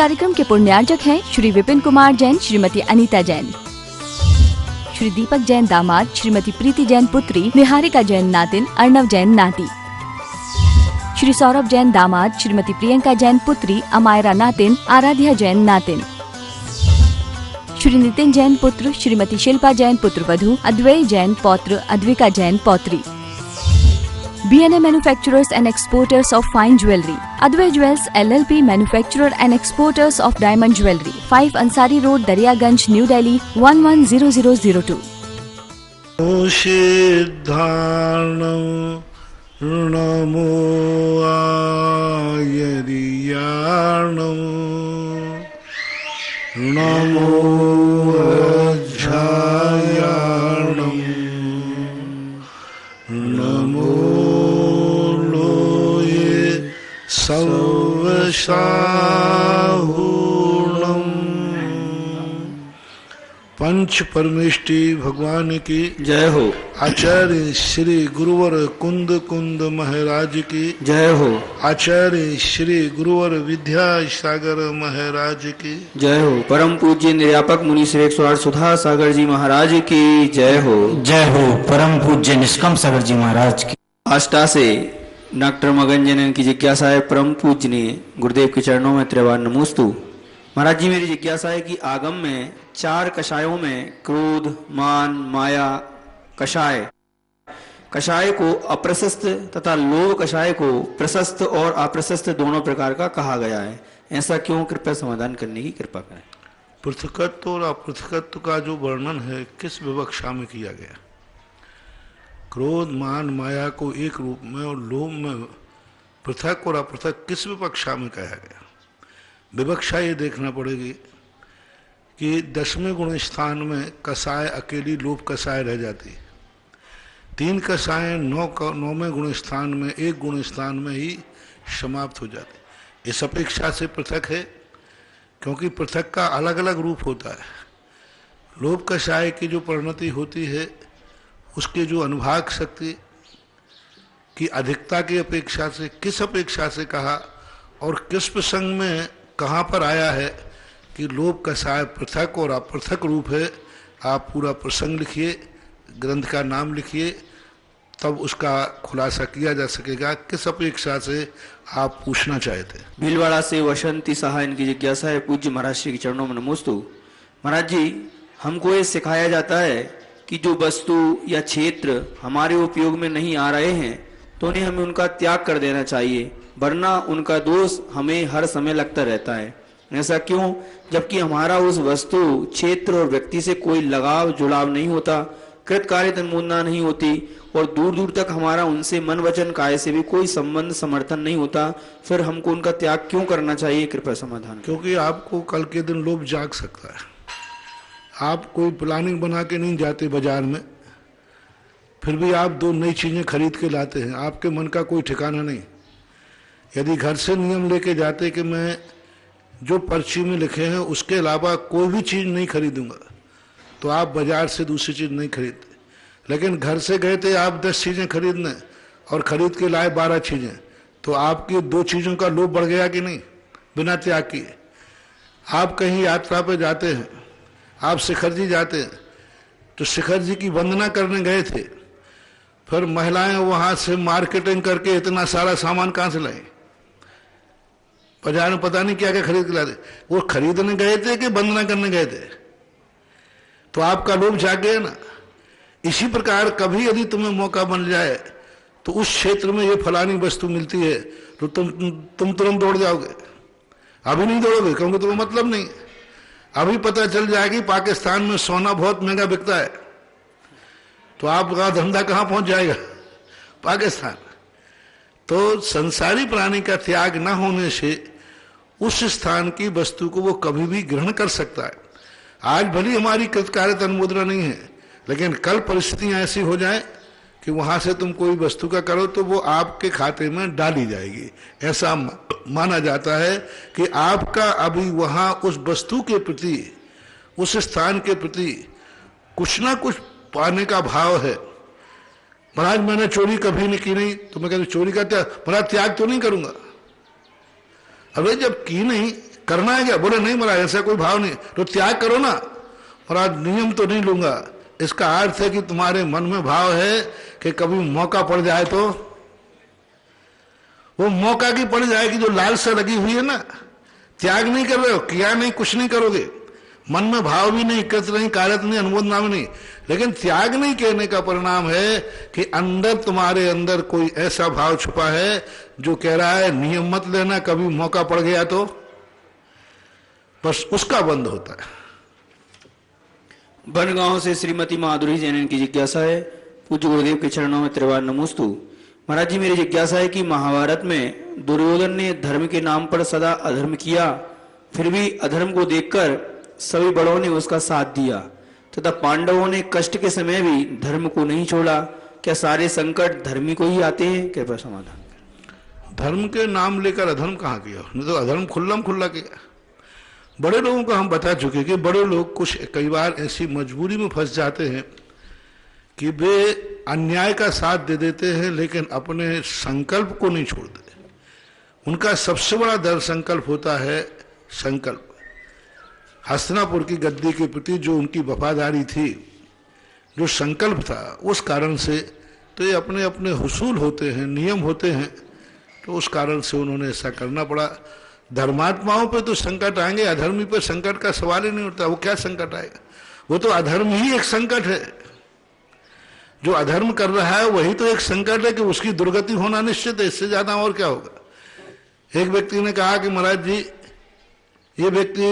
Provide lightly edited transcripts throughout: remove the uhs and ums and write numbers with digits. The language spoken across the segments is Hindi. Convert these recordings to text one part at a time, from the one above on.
कार्यक्रम के पुण्यार्जक हैं श्री विपिन कुमार जैन, श्रीमती अनीता जैन, श्री दीपक जैन दामाद, श्रीमती प्रीति जैन पुत्री, निहारिका जैन नातिन, अर्णव जैन नाती, श्री सौरभ जैन दामाद, श्रीमती प्रियंका जैन पुत्री, अमायरा नातिन, आराध्या जैन नातिन, श्री नितिन जैन पुत्र, श्रीमती शिल्पा जैन पुत्रवधू, अद्वैय जैन पौत्र, Advika Jain पौत्री। B&A Manufacturers and Exporters of Fine Jewelry, Advay Jewels LLP Manufacturer and Exporters of Diamond Jewelry, 5 Ansari Road, Daryaganj, New Delhi 110002. Siddhanam Namo Ayadiyanam Namo Ajhayanam Namo सर्वसाहूर्णम। पंच परमेष्टि भगवान की जय हो। आचार्य श्री गुरुवर कुंद कुंद महाराज की जय हो। आचार्य श्री गुरुवर विद्यासागर महाराज की जय हो। परम पूज्य निर्यापक मुनि श्री 108 सुधा सागर जी महाराज की जय हो। जय हो। परम पूज्य निष्कम सागर जी महाराज की। आष्टा से डॉक्टर मगन जनन की जिज्ञासा है, परम पूजनीय गुरुदेव के चरणों में त्रिवार नमोस्तु। महाराज जी, मेरी जिज्ञासा है कि आगम में 4 कषायों में क्रोध, मान, माया कषाय, कषाय को अप्रशस्त तथा लोभ कषाय को प्रशस्त और अप्रशस्त दोनों प्रकार का कहा गया है। ऐसा क्यों? कृपया समाधान करने की कृपा करें। पृथकत्व और अपृथकत्व का जो वर्णन है किस विवक्षा में किया गया? क्रोध, मान, माया को एक रूप में और लोभ में पृथक और अपृथक किस विवक्षा में कहा गया? विवक्षा ये देखना पड़ेगी कि 10वें गुण स्थान में कसाय अकेली लोभ कसाय रह जाती, 3 कसाय 9वें गुण स्थान में 1 गुण स्थान में ही समाप्त हो जाती। इस अपेक्षा से पृथक है क्योंकि पृथक का अलग अलग रूप होता है। लोभ कसाय की जो परिणति होती है उसके जो अनुभाग शक्ति की अधिकता की अपेक्षा से किस अपेक्षा से कहा और किस प्रसंग में कहाँ पर आया है कि लोभ कषाय पृथक और अपृथक रूप है। आप पूरा प्रसंग लिखिए, ग्रंथ का नाम लिखिए, तब उसका खुलासा किया जा सकेगा किस अपेक्षा से आप पूछना चाहते हैं। भीलवाड़ा से वसंती साहा, इनकी जिज्ञासा है, पूज्य महाराज श्री के चरणों में नमोस्तु। महाराज जी, हमको ये सिखाया जाता है कि जो वस्तु या क्षेत्र हमारे उपयोग में नहीं आ रहे हैं तो उन्हें हमें उनका त्याग कर देना चाहिए, वरना उनका दोष हमें हर समय लगता रहता है। ऐसा क्यों? जबकि हमारा उस वस्तु, क्षेत्र और व्यक्ति से कोई लगाव जुड़ाव नहीं होता, कृत कार्य तन्मोदना नहीं होती और दूर दूर तक हमारा उनसे मन वचन काय से भी कोई संबंध समर्थन नहीं होता, फिर हमको उनका त्याग क्यों करना चाहिए? कृपया समाधान। क्योंकि आपको कल के दिन लोभ जाग सकता है। आप कोई प्लानिंग बना के नहीं जाते बाजार में, फिर भी आप 2 नई चीज़ें खरीद के लाते हैं, आपके मन का कोई ठिकाना नहीं। यदि घर से नियम लेके जाते कि मैं जो पर्ची में लिखे हैं उसके अलावा कोई भी चीज़ नहीं खरीदूंगा, तो आप बाजार से दूसरी चीज़ नहीं खरीदते। लेकिन घर से गए थे आप 10 चीज़ें खरीदने और खरीद के लाए 12 चीज़ें, तो आपकी 2 चीज़ों का लोभ बढ़ गया कि नहीं बिना त्याग किए? आप कहीं यात्रा पर जाते हैं, आप शिखर जी जाते हैं, तो शिखर जी की वंदना करने गए थे, फिर महिलाएं वहां से मार्केटिंग करके इतना सारा सामान कहां से लाए? बाजार में पता नहीं क्या क्या खरीद के लाते। वो खरीदने गए थे कि वंदना करने गए थे? तो आपका लोभ जाग गया ना। इसी प्रकार कभी यदि तुम्हें मौका बन जाए तो उस क्षेत्र में ये फलानी वस्तु मिलती है तो तुम तुरंत दौड़ जाओगे। अभी नहीं दौड़ोगे क्योंकि तुम्हें मतलब नहीं। अभी पता चल जाएगी पाकिस्तान में सोना बहुत महंगा बिकता है, तो आपका धंधा कहाँ पहुंच जाएगा? पाकिस्तान। तो संसारी प्राणी का त्याग न होने से उस स्थान की वस्तु को वो कभी भी ग्रहण कर सकता है। आज भली हमारी कृतकार्य अनुमोदना नहीं है, लेकिन कल परिस्थितियां ऐसी हो जाए कि वहां से तुम कोई वस्तु का करो तो वो आपके खाते में डाली जाएगी। ऐसा माना जाता है कि आपका अभी वहां उस वस्तु के प्रति, उस स्थान के प्रति कुछ ना कुछ पाने का भाव है। महाराज मैंने चोरी कभी नहीं की, नहीं तो मैं कहता चोरी का त्याग, महाराज त्याग तो नहीं करूंगा। अरे जब की नहीं, करना है क्या? बोले नहीं महाराज ऐसा कोई भाव नहीं, तो त्याग करो ना। महाराज नियम तो नहीं लूंगा, इसका अर्थ है कि तुम्हारे मन में भाव है कि कभी मौका पड़ जाए तो वो मौका की पड़ जाएगी जो लालसा लगी हुई है ना। त्याग नहीं कर रहे हो, किया नहीं, कुछ नहीं करोगे, मन में भाव भी नहीं, कृत नहीं, कारत नहीं, अनुमोदना भी नहीं, लेकिन त्याग नहीं कहने का परिणाम है कि अंदर तुम्हारे अंदर कोई ऐसा भाव छुपा है जो कह रहा है नियम मत लेना, कभी मौका पड़ गया तो बस उसका बंद होता है। बनगांव से श्रीमती माधुरी जैन की जिज्ञासा है, पूज्य गुरुदेव के चरणों में त्रिवार नमोस्तु। महाराज जी मेरी जिज्ञासा है कि महाभारत में दुर्योधन ने धर्म के नाम पर सदा अधर्म किया, फिर भी अधर्म को देखकर सभी बड़ों ने उसका साथ दिया तथा पांडवों ने कष्ट के समय भी धर्म को नहीं छोड़ा। क्या सारे संकट धर्मी को ही आते हैं? कृपया समाधान। धर्म के नाम लेकर अधर्म कहाँ किया? नहीं तो अधर्म खुल्लम खुल्ला किया। बड़े लोगों को हम बता चुके कि बड़े लोग कुछ कई बार ऐसी मजबूरी में फंस जाते हैं कि वे अन्याय का साथ दे देते हैं लेकिन अपने संकल्प को नहीं छोड़ते। उनका सबसे बड़ा दृढ़ संकल्प होता है संकल्प। हस्तिनापुर की गद्दी के प्रति जो उनकी वफादारी थी, जो संकल्प था, उस कारण से तो ये अपने अपने हुसूल होते हैं, नियम होते हैं, तो उस कारण से उन्होंने ऐसा करना पड़ा। धर्मात्माओं पे तो संकट आएंगे, अधर्मी पे संकट का सवाल ही नहीं उठता। वो क्या संकट आएगा? वो तो अधर्म ही एक संकट है। जो अधर्म कर रहा है वही तो एक संकट है कि उसकी दुर्गति होना निश्चित है, इससे ज्यादा और क्या होगा। एक व्यक्ति ने कहा कि महाराज जी ये व्यक्ति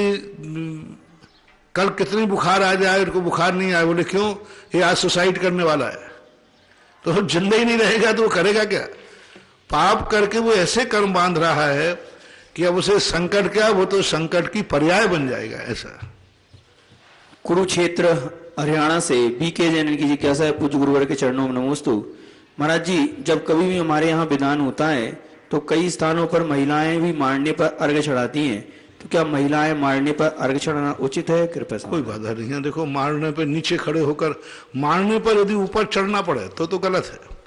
कल कितनी बुखार आ जाए, इनको बुखार नहीं आए। बोले क्यों? ये आज सुसाइड करने वाला है। तो जिंदा ही नहीं रहेगा तो वो करेगा क्या? पाप करके वो ऐसे कर्म बांध रहा है कि अब उसे संकट क्या, वो तो संकट की पर्याय बन जाएगा। ऐसा कुरुक्षेत्र हरियाणा से बीके जैन की जिज्ञासा है, पूज्य गुरुवर के चरणों में नमोस्तु। महाराज जी जब कभी भी हमारे यहाँ विधान होता है तो कई स्थानों पर महिलाएं भी मारने पर अर्घ्य चढ़ाती हैं, तो क्या महिलाएं मारने पर अर्घ्य चढ़ाना उचित है? कृपया कोई बाधा नहीं है। देखो मारने पर नीचे खड़े होकर, मारने पर यदि ऊपर चढ़ना पड़े तो गलत है।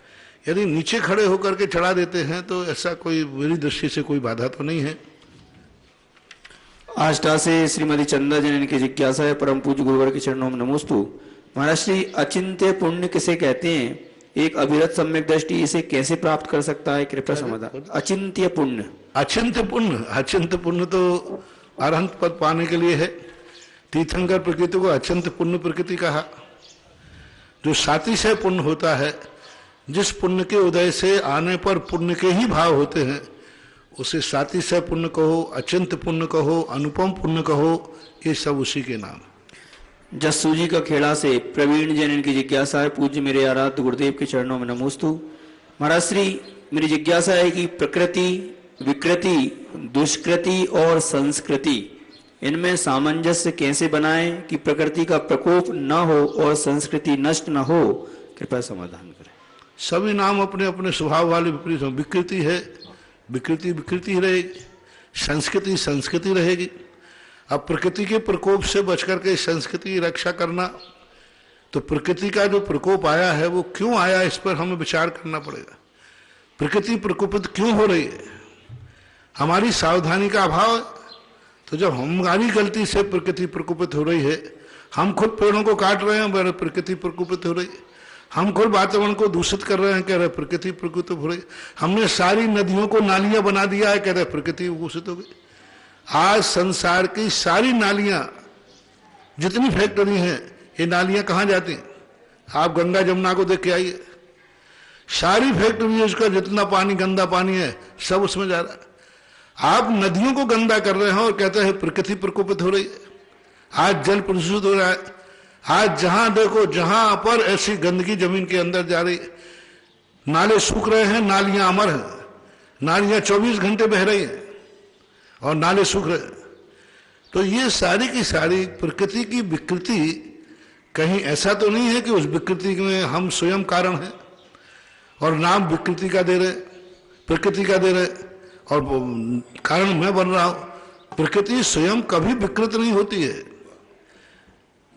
यदि नीचे खड़े होकर के चढ़ा देते हैं तो ऐसा कोई मेरी दृष्टि से कोई बाधा तो नहीं है। आष्टा से श्रीमती चंदा जैन की जिज्ञासा है, परम पूज्य गुरुवर के चरणों में नमोस्तु। महाराज श्री अचिंत्य पुण्य किसे कहते हैं? एक अविरत सम्यक दृष्टि इसे कैसे प्राप्त कर सकता है? कृपया समाधान। अचिंत्य पुण्य। अचिंत्य पुण्य, अचिंत्य पुण्य तो अरहंत पद पाने के लिए है। तीर्थंकर प्रकृति को अचिंत्य पुण्य प्रकृति कहा। जो सातिशय पुण्य होता है, जिस पुण्य के उदय से आने पर पुण्य के ही भाव होते हैं, उसे सातिशय पुण्य कहो, अचिंत्य पुण्य कहो, अनुपम पुण्य कहो, ये सब उसी के नाम। जस्सू जी का खेड़ा से प्रवीण जैन की जिज्ञासा है, पूज्य मेरे आराध्य गुरुदेव के चरणों में नमोस्तु। महाराज श्री मेरी जिज्ञासा है कि प्रकृति, विकृति, दुष्कृति और संस्कृति, इनमें सामंजस्य कैसे बनाएं कि प्रकृति का प्रकोप न हो और संस्कृति नष्ट न हो? कृपया समाधान करें। सभी नाम अपने अपने स्वभाव वाले विपरीत हैं। विकृति है, विकृति विकृति रहेगी, संस्कृति संस्कृति रहेगी। अब प्रकृति के प्रकोप से बचकर के संस्कृति की रक्षा करना, तो प्रकृति का जो प्रकोप आया है वो क्यों आया, इस पर हमें विचार करना पड़ेगा। प्रकृति प्रकोपित क्यों हो रही है? हमारी सावधानी का अभाव है। तो जब हमारी गलती से प्रकृति प्रकोपित हो रही है, हम खुद पेड़ों को काट रहे हैं, प्रकृति प्रकोपित हो रही है। हम खुद वातावरण को दूषित कर रहे हैं, कह रहे प्रकृति प्रकोपित हो रही है। हमने सारी नदियों को नालियां बना दिया है, कह रहे प्रकृति दूषित हो गई। आज संसार की सारी नालियां, जितनी फैक्ट्री हैं, ये नालियां कहाँ जाती हैं? आप गंगा जमुना को देख के आइए, सारी फैक्ट्री उसका जितना पानी, गंदा पानी है, सब उसमें जा रहा है। आप नदियों को गंदा कर रहे हैं और कहते हैं प्रकृति प्रकोपित हो रही है। आज जल प्रदूषित हो रहा है। आज जहां देखो, जहां पर ऐसी गंदगी जमीन के अंदर जा रही, नाले सूख रहे हैं, नालियां अमर हैं, नालियां 24 घंटे बह रही हैं और नाले सूख रहे हैं। तो ये सारी की सारी प्रकृति की विकृति, कहीं ऐसा तो नहीं है कि उस विकृति में हम स्वयं कारण हैं और नाम विकृति का दे रहे, प्रकृति का दे रहे, और कारण मैं बन रहा हूं। प्रकृति स्वयं कभी विकृत नहीं होती है।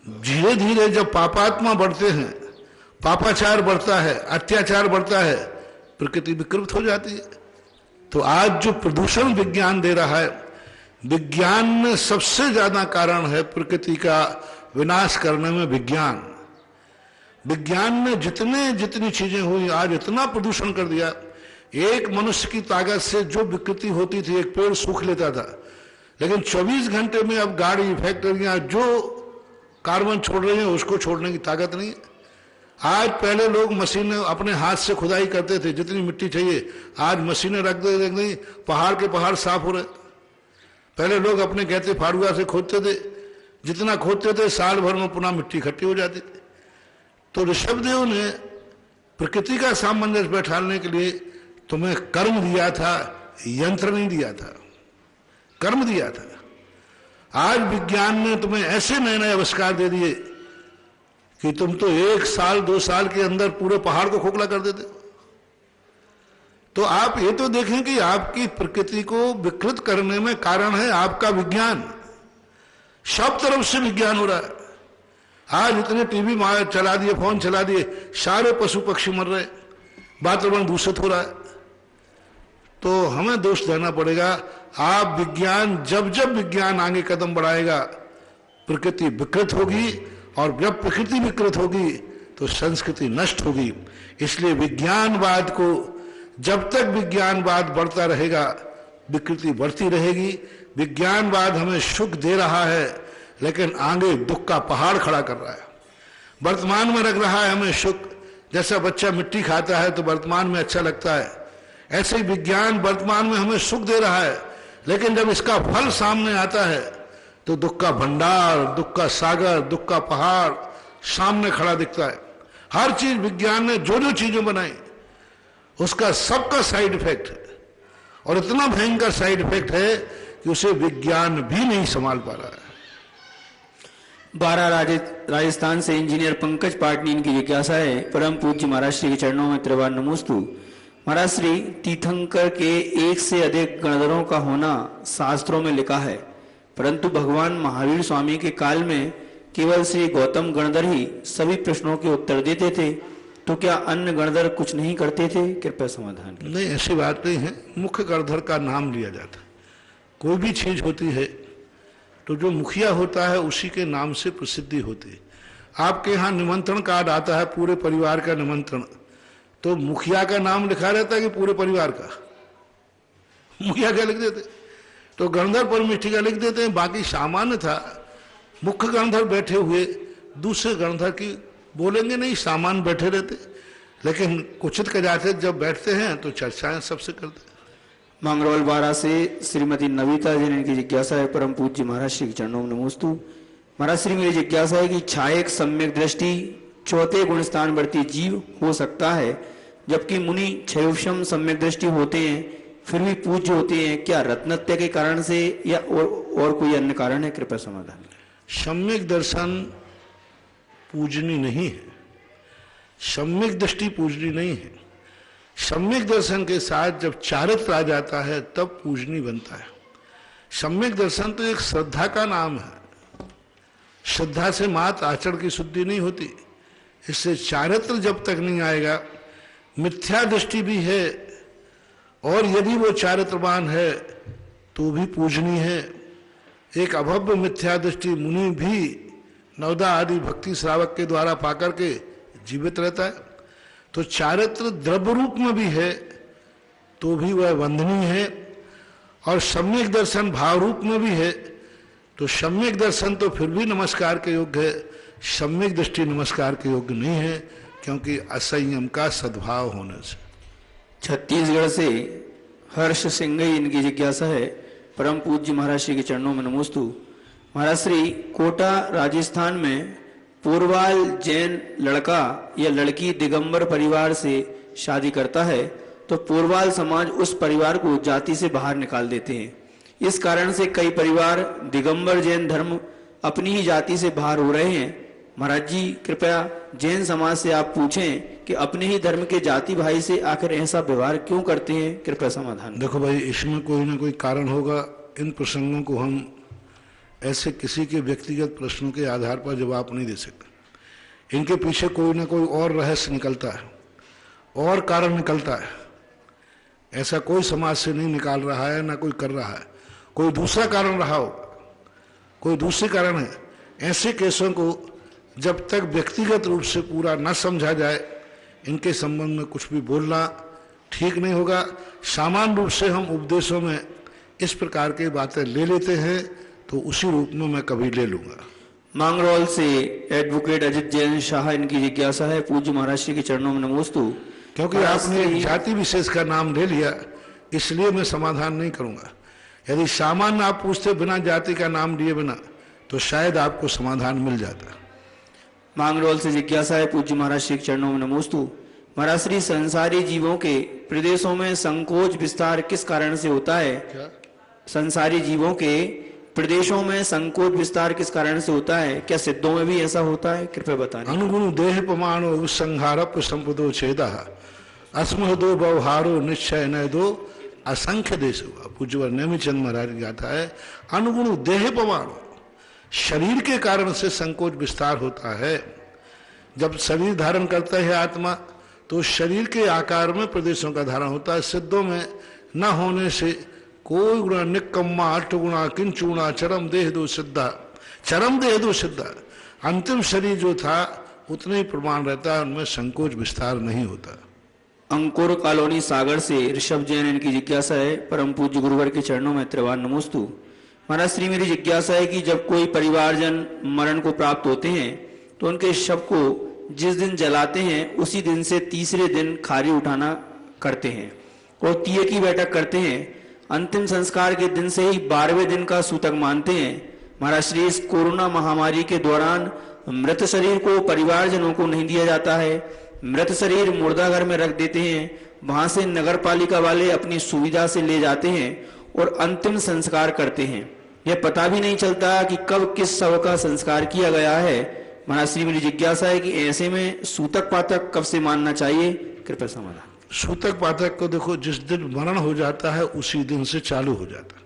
धीरे धीरे जब पापात्मा बढ़ते हैं, पापाचार बढ़ता है, अत्याचार बढ़ता है, प्रकृति विकृत हो जाती है। तो आज जो प्रदूषण विज्ञान दे रहा है, विज्ञान में सबसे ज्यादा कारण है प्रकृति का विनाश करने में विज्ञान। विज्ञान ने जितनी चीजें हुई, आज इतना प्रदूषण कर दिया। एक मनुष्य की ताकत से जो विकृति होती थी, एक पेड़ सूख लेता था, लेकिन 24 घंटे में अब गाड़ी, फैक्ट्रियां जो कार्बन छोड़ रही हैं उसको छोड़ने की ताकत नहीं है। आज पहले लोग मशीनें अपने हाथ से खुदाई करते थे, जितनी मिट्टी चाहिए, आज मशीनें रख दी, पहाड़ के पहाड़ साफ हो रहे। पहले लोग अपने कहते फाड़ुआ से खोदते थे, जितना खोदते थे साल भर में पुनः मिट्टी इकट्ठी हो जाती थी। तो ऋषभदेव ने प्रकृति का सामंजस्य बैठाने के लिए तुम्हें कर्म दिया था, यंत्र नहीं दिया था, कर्म दिया था। आज विज्ञान ने तुम्हें ऐसे नए नए आविष्कार दे दिए कि तुम तो 1 साल 2 साल के अंदर पूरे पहाड़ को खोखला कर देते हो। तो आप ये तो देखें कि आपकी प्रकृति को विकृत करने में कारण है आपका विज्ञान। सब तरफ से विज्ञान हो रहा है। आज इतने टीवी चला दिए, फोन चला दिए, सारे पशु पक्षी मर रहे, वातावरण दूषित हो रहा है। तो हमें दोष देना पड़ेगा। आप विज्ञान, जब जब विज्ञान आगे कदम बढ़ाएगा प्रकृति विकृत होगी, और जब प्रकृति विकृत होगी तो संस्कृति नष्ट होगी। इसलिए विज्ञानवाद को, जब तक विज्ञानवाद बढ़ता रहेगा विकृति बढ़ती रहेगी। विज्ञानवाद हमें सुख दे रहा है, लेकिन आगे दुख का पहाड़ खड़ा कर रहा है। वर्तमान में रख रहा है हमें सुख, जैसा बच्चा मिट्टी खाता है तो वर्तमान में अच्छा लगता है, ऐसे ही विज्ञान वर्तमान में हमें सुख दे रहा है, लेकिन जब इसका फल सामने आता है तो दुख का भंडार, दुख का सागर, दुख का पहाड़ सामने खड़ा दिखता है। हर चीज विज्ञान ने जो जो चीजें बनाई उसका सबका साइड इफेक्ट है, और इतना भयंकर साइड इफेक्ट है कि उसे विज्ञान भी नहीं संभाल पा रहा है। राजस्थान से इंजीनियर पंकज पाटनी, इनकी जिज्ञासा है, परम पूज्य महाराज श्री के चरणों में त्रिवार नमोस्तु। महाराज श्री, तीर्थंकर के 1 से अधिक गणधरों का होना शास्त्रों में लिखा है, परंतु भगवान महावीर स्वामी के काल में केवल श्री गौतम गणधर ही सभी प्रश्नों के उत्तर देते थे, तो क्या अन्य गणधर कुछ नहीं करते थे? कृपया समाधान। नहीं, ऐसी बात नहीं है। मुख्य गणधर का नाम लिया जाता है। कोई भी चीज होती है तो जो मुखिया होता है उसी के नाम से प्रसिद्धि होती है। आपके यहाँ निमंत्रण कार्ड आता है, पूरे परिवार का निमंत्रण, तो मुखिया का नाम लिखा रहता है कि पूरे परिवार का? मुखिया क्या लिख देते? तो गणधर परमिष्ठिका लिख देते हैं। बाकी सामान्य था, मुख्य गणधर बैठे हुए, दूसरे गणधर की बोलेंगे नहीं, सामान बैठे रहते, लेकिन कुचित कदाचित जब बैठते हैं तो चर्चाएं सबसे करते हैं। मांगरोल बारा से श्रीमती नविता जी, इनकी जिज्ञासा है, परम पूज्य महाराज श्री के चरणों में नमोस्तु। महाराज श्री, मेरी जिज्ञासा है कि छायक सम्यक दृष्टि 4थे गुण स्थान वर्ती जीव हो सकता है, जबकि मुनि क्षयोक्षम सम्यक दृष्टि होते हैं, फिर भी पूज्य होते हैं, क्या रत्नत्य के कारण से या और कोई अन्य कारण है? कृपया समाधान। सम्यक दर्शन पूजनी नहीं है, सम्यक दृष्टि पूजनी नहीं है। सम्यक दर्शन के साथ जब चारित्र आ जाता है तब पूजनी बनता है। सम्यक दर्शन तो एक श्रद्धा का नाम है, श्रद्धा से मात्र आचरण की शुद्धि नहीं होती। इससे चारित्र जब तक नहीं आएगा, मिथ्या दृष्टि भी है, और यदि वो चारित्रवान है तो भी पूजनीय है। एक अभव्य मिथ्या दृष्टि मुनि भी नवदा आदि भक्ति श्रावक के द्वारा पाकर के जीवित रहता है। तो चारित्र द्रव्य रूप में भी है तो भी वह वंदनीय है, और सम्यक दर्शन भाव रूप में भी है तो सम्यक दर्शन तो फिर भी नमस्कार के योग्य है, सम्यक दृष्टि नमस्कार के योग्य नहीं है, क्योंकि असंयम का सद्भाव होने से। छत्तीसगढ़ से हर्ष सिंह, इनकी जिज्ञासा है, परम पूज्य महाराज श्री के चरणों में नमोस्तु। महाराज श्री, कोटा राजस्थान में पूर्वाल जैन लड़का या लड़की दिगंबर परिवार से शादी करता है तो पूर्वाल समाज उस परिवार को जाति से बाहर निकाल देते हैं। इस कारण से कई परिवार दिगंबर जैन धर्म अपनी ही जाति से बाहर हो रहे हैं। महाराज जी, कृपया जैन समाज से आप पूछें कि अपने ही धर्म के जाति भाई से आखिर ऐसा व्यवहार क्यों करते हैं? कृपया समाधान। देखो भाई, इसमें कोई ना कोई कारण होगा। इन प्रसंगों को हम ऐसे किसी के व्यक्तिगत प्रश्नों के आधार पर जवाब नहीं दे सकते। इनके पीछे कोई ना कोई और रहस्य निकलता है, और कारण निकलता है। ऐसा कोई समाज से नहीं निकाल रहा है, ना कोई कर रहा है। कोई दूसरा कारण रहा होगा, कोई दूसरे कारण है। ऐसे केसों को जब तक व्यक्तिगत रूप से पूरा न समझा जाए, इनके संबंध में कुछ भी बोलना ठीक नहीं होगा। सामान्य रूप से हम उपदेशों में इस प्रकार की बातें ले लेते हैं, तो उसी रूप में मैं कभी ले लूंगा। मांगरोल से एडवोकेट अजित जैन शाह, इनकी जिज्ञासा है, पूज्य महाराज श्री के चरणों में नमोस्तु। क्योंकि आपने एक जाति विशेष का नाम ले लिया, इसलिए मैं समाधान नहीं करूंगा। यदि सामान्य आप पूछते बिना जाति का नाम लिए बिना, तो शायद आपको समाधान मिल जाता। मांगरोल से जिज्ञासा है, पूज्य महाराज श्री के चरणों में नमोस्तु। महाराज श्री, संसारी जीवों के प्रदेशों में संकोच विस्तार किस कारण से होता है? क्या? संसारी जीवों के प्रदेशों में संकोच विस्तार किस कारण से होता है? क्या सिद्धों में भी ऐसा होता है? कृपया बताएं। अनुगुण देह प्रमाणो संहारप संपदो छेदा अस्मह दो व्यवहारो निश्चय न दो असंख्य देश हुआ। पूज्यवर नेमिचंद महाराज की गाथा है, अनुगुण देह प्रमाणो, शरीर के कारण से संकोच विस्तार होता है। जब शरीर धारण करता है आत्मा, तो शरीर के आकार में प्रदेशों का धारण होता है। सिद्धों में न होने से कोई गुणा निकम्मा अष्टगुणा किंचुणा चरम देह दो सिद्धा, चरम देह दो सिद्धा, अंतिम शरीर जो था उतने ही प्रमाण रहता है, उनमें संकोच विस्तार नहीं होता। अंकुर कॉलोनी सागर से ऋषभ जैन, इनकी जिज्ञासा है, परम पूज्य गुरुवर के चरणों में त्रिवार नमोस्तु। महाराज श्री, मेरी जिज्ञासा है कि जब कोई परिवारजन मरण को प्राप्त होते हैं, तो उनके शव को जिस दिन जलाते हैं उसी दिन से तीसरे दिन खारी उठाना करते हैं और तीये की बैठक करते हैं। अंतिम संस्कार के दिन से ही 12वें दिन का सूतक मानते हैं। महाराज श्री, इस कोरोना महामारी के दौरान मृत शरीर को परिवारजनों को नहीं दिया जाता है, मृत शरीर मुर्दाघर में रख देते हैं, वहां से नगर पालिका वाले अपनी सुविधा से ले जाते हैं और अंतिम संस्कार करते हैं। यह पता भी नहीं चलता कि कब किस शव का संस्कार किया गया है। महाराज श्री, मेरी जिज्ञासा है कि ऐसे में सूतक पातक कब से मानना चाहिए? कृपया समाधान। सूतक पातक को देखो, जिस दिन मरण हो जाता है उसी दिन से चालू हो जाता है।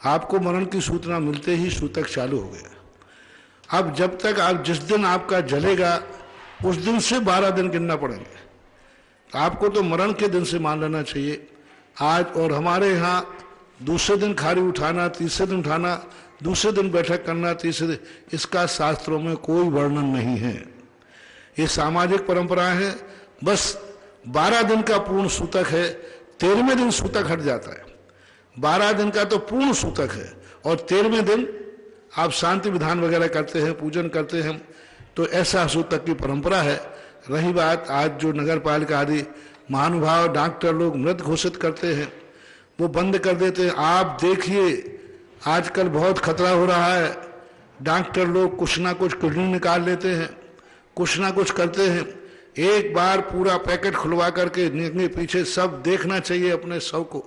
आपको मरण की सूचना मिलते ही सूतक चालू हो गया। अब जब तक आप जिस दिन आपका जलेगा उस दिन से 12 दिन गिनना पड़ेंगे। आपको तो मरण के दिन से मान लेना चाहिए आज। और हमारे यहाँ दूसरे दिन खारी उठाना, तीसरे दिन उठाना, दूसरे दिन बैठक करना, तीसरे दिन, इसका शास्त्रों में कोई वर्णन नहीं है। ये सामाजिक परंपरा है। बस 12 दिन का पूर्ण सूतक है, 13वें दिन सूतक हट जाता है। 12 दिन का तो पूर्ण सूतक है और 13वें दिन आप शांति विधान वगैरह करते हैं, पूजन करते हैं, तो ऐसा सूतक की परंपरा है। रही बात आज जो नगर पालिका आदि महानुभाव डॉक्टर लोग मृत घोषित करते हैं, वो बंद कर देते हैं। आप देखिए आजकल बहुत खतरा हो रहा है। डॉक्टर लोग कुछ ना कुछ किडनी निकाल लेते हैं, कुछ ना कुछ करते हैं। एक बार पूरा पैकेट खुलवा करके निकलने पीछे सब देखना चाहिए अपने शव को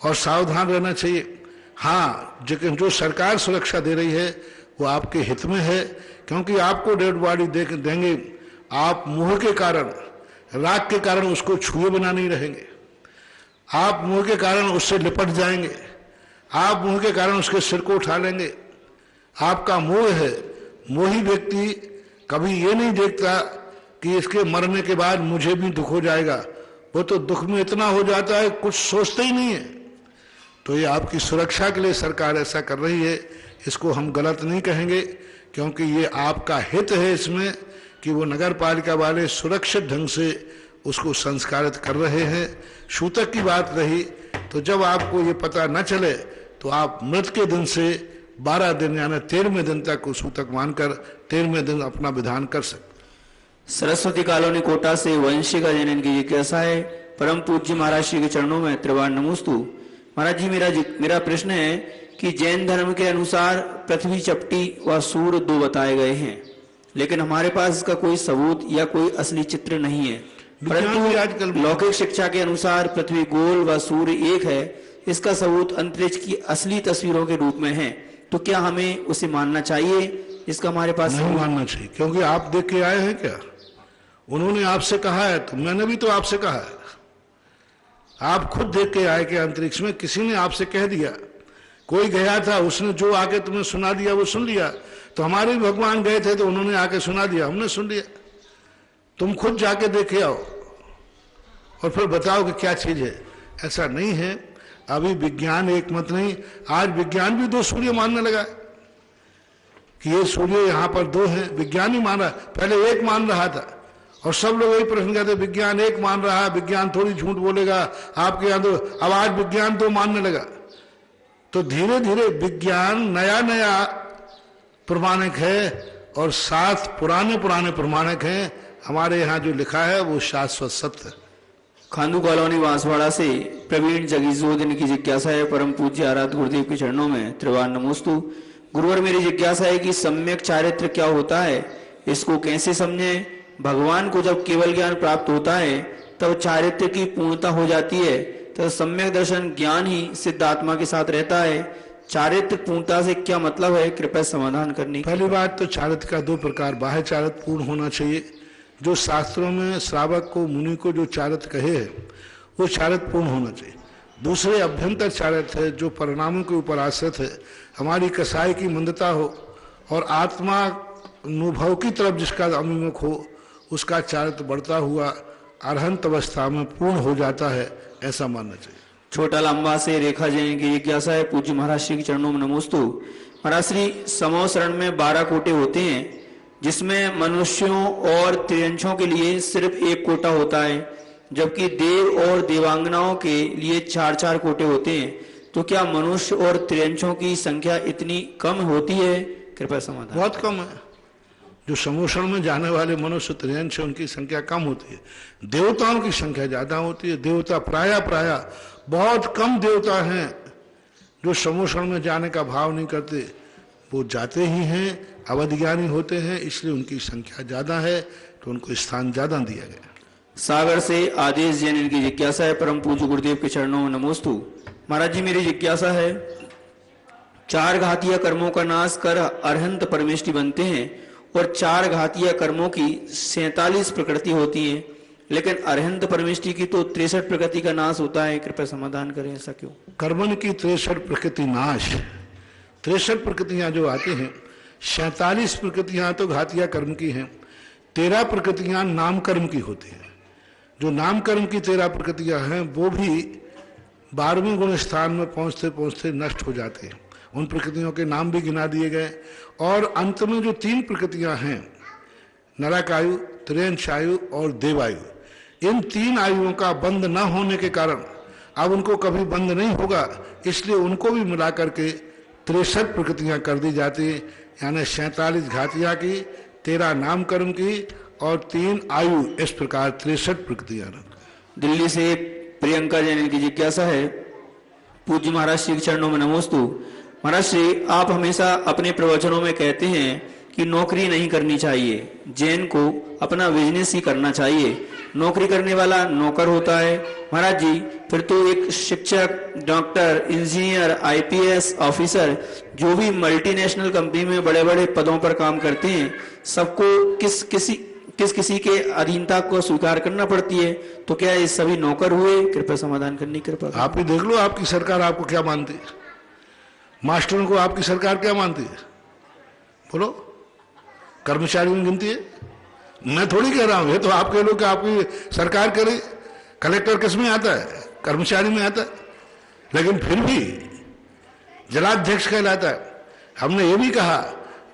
और सावधान रहना चाहिए। हाँ, लेकिन जो सरकार सुरक्षा दे रही है वो आपके हित में है, क्योंकि आपको डेड बॉडी देंगे, आप मुंह के कारण, राख के कारण उसको छुए बिना नहीं रहेंगे। आप मुंह के कारण उससे लिपट जाएंगे, आप मुंह के कारण उसके सिर को उठा लेंगे। आपका मोह है। मोही व्यक्ति कभी ये नहीं देखता कि इसके मरने के बाद मुझे भी दुख हो जाएगा। वो तो दुख में इतना हो जाता है कुछ सोचते ही नहीं है। तो ये आपकी सुरक्षा के लिए सरकार ऐसा कर रही है, इसको हम गलत नहीं कहेंगे, क्योंकि ये आपका हित है इसमें कि वो नगर पालिका वाले सुरक्षित ढंग से उसको संस्कारित कर रहे हैं। सूतक की बात रही, तो जब आपको ये पता न चले तो आप मृत के दिन से 12 दिन यानी 13वें दिन तक को सूतक मानकर 13वें दिन अपना विधान कर सकते। सरस्वती कॉलोनी कोटा से वंशिका जैन, इनकी जिज्ञासा है, परम पूज्य महाराज श्री के चरणों में त्रिवार नमोस्तु। महाराज जी, मेरा प्रश्न है कि जैन धर्म के अनुसार पृथ्वी, चपटी व सूर्य 2 बताए गए हैं, लेकिन हमारे पास इसका कोई सबूत या कोई असली चित्र नहीं है। परंतु लौकिक शिक्षा के अनुसार पृथ्वी गोल व सूर्य एक है। इसका सबूत अंतरिक्ष की असली तस्वीरों के रूप में है, तो क्या हमें उसे मानना चाहिए? इसका हमारे पास नहीं मानना चाहिए, क्योंकि आप देख के आए हैं क्या? उन्होंने आपसे कहा है, तो मैंने भी तो आपसे कहा है। आप खुद देख के आए कि अंतरिक्ष में किसी ने आपसे कह दिया, कोई गया था, उसने जो आके तुम्हें सुना दिया वो सुन लिया। तो हमारे भी भगवान गए थे तो उन्होंने आके सुना दिया, हमने सुन लिया। तुम खुद जाके देखे आओ और फिर बताओ कि क्या चीज है। ऐसा नहीं है। अभी विज्ञान एक मत नहीं, आज विज्ञान भी 2 सूर्य मानने लगा कि ये सूर्य यहाँ पर 2 हैं। विज्ञान ही मान रहा, पहले एक मान रहा था और सब लोग वही प्रश्न करते विज्ञान एक मान रहा है, विज्ञान थोड़ी झूठ बोलेगा आपके यहाँ 2। अब आज विज्ञान 2 मानने लगा। तो धीरे धीरे विज्ञान नया नया प्रमाणिक है और 7 पुराने पुराने प्रमाणिक हैं। हमारे यहाँ जो लिखा है वो शाश्वत सत्य है। खांडू कॉलोनी बांसवाड़ा से प्रवीण जगीजोदन की जिज्ञासा है, परम पूज्य आराध्य गुरुदेव के चरणों में त्रिवार नमोस्तु। गुरुवर, मेरी जिज्ञासा है कि सम्यक चारित्र क्या होता है, इसको कैसे समझें? भगवान को जब केवल ज्ञान प्राप्त होता है तब चारित्र की पूर्णता हो जाती है, तब सम्यक दर्शन ज्ञान ही सिद्ध आत्मा के साथ रहता है। चारित्र पूर्णता से क्या मतलब है, कृपया समाधान करने। पहली बात तो चारित्र का 2 प्रकार, बाह्य चारित्र पूर्ण होना चाहिए, जो शास्त्रों में श्रावक को मुनि को जो चारित्र कहे है वो चारित्र पूर्ण होना चाहिए। दूसरे अभ्यंतर चारित्र है जो परिणामों के ऊपर आश्रित है, हमारी कसाई की मंदता हो और आत्मा अनुभव की तरफ जिसका अभिमुख हो, उसका चारित्र बढ़ता हुआ अरहंत अवस्था में पूर्ण हो जाता है, ऐसा मानना चाहिए। छोटा लंबा से रेखा जैन की जिज्ञासा है, पूज्य महाराज श्री के चरणों में नमोस्तु। महाराज श्री, समो शरण में 12 कोटे होते हैं, जिसमें मनुष्यों और त्रियंशों के लिए सिर्फ 1 कोटा होता है, जबकि देव और देवांगनाओं के लिए 4-4 कोटे होते हैं। तो क्या मनुष्य और त्रियंशों की संख्या इतनी कम होती है? कृपया समाधान। बहुत कम है। जो समोषण में जाने वाले मनुष्य त्रियंश उनकी संख्या कम होती है, देवताओं की संख्या ज्यादा होती है। देवता प्राय बहुत कम देवता हैं जो समोषण में जाने का भाव नहीं करते, वो जाते ही हैं, अवधिज्ञानी होते हैं, इसलिए उनकी संख्या ज्यादा है, तो उनको स्थान ज्यादा दिया गया। सागर से आदेश जैन इनकी जिज्ञासा है, परम पूज्य गुरुदेव के चरणों में नमोस्तु। महाराज जी, मेरी जिज्ञासा है, 4 घातीय कर्मों का नाश कर अरहंत परमेष्टि बनते हैं और 4 घातीय कर्मों की 47 प्रकृति होती है, लेकिन अरहंत परमेष्टि की तो 63 प्रकृति का नाश होता है। कृपया समाधान करें, ऐसा क्यों? कर्मन की 63 प्रकृति नाश, 63 प्रकृतियां जो आती हैं, 47 प्रकृतियां तो घातिया कर्म की हैं, 13 प्रकृतियां नाम कर्म की होती हैं। जो नाम कर्म की 13 प्रकृतियां हैं वो भी 12वें गुण स्थान में पहुंचते पहुंचते नष्ट हो जाते हैं। उन प्रकृतियों के नाम भी गिना दिए गए और अंत में जो 3 प्रकृतियां हैं, नरकायु, त्रियंशायु और देवायु, इन 3 आयुओं का बंद न होने के कारण अब उनको कभी बंद नहीं होगा, इसलिए उनको भी मिला करके 63 प्रकृतियां कर दी जाती हैं। यानी 47 घातिया की, 13 नाम कर्म की और 3 आयु, इस प्रकार 63 प्रकृतियां। दिल्ली से प्रियंका जैन की जिज्ञासा है, पूज्य महाराज श्री के चरणों में नमोस्तु। महाराज श्री, आप हमेशा अपने प्रवचनों में कहते हैं कि नौकरी नहीं करनी चाहिए, जैन को अपना बिजनेस ही करना चाहिए। नौकरी करने वाला नौकर होता है। महाराज जी, फिर तो एक शिक्षक, डॉक्टर, इंजीनियर, आईपीएस ऑफिसर, जो भी मल्टीनेशनल कंपनी में बड़े बड़े पदों पर काम करते हैं, सबको किस किसी के अधीनता को स्वीकार करना पड़ती है। तो क्या ये सभी नौकर हुए? कृपया समाधान करने की कृपा। आप ही देख लो, आपकी सरकार आपको क्या मानती है, मास्टरों को आपकी सरकार क्या मानती है? बोलो, कर्मचारियों में गिनती है? मैं थोड़ी कह रहा हूं, ये तो आप कह लो कि आपकी सरकार करे। कलेक्टर किस में आता है? कर्मचारी में आता है, लेकिन फिर भी जिलाध्यक्ष कहलाता है। हमने ये भी कहा,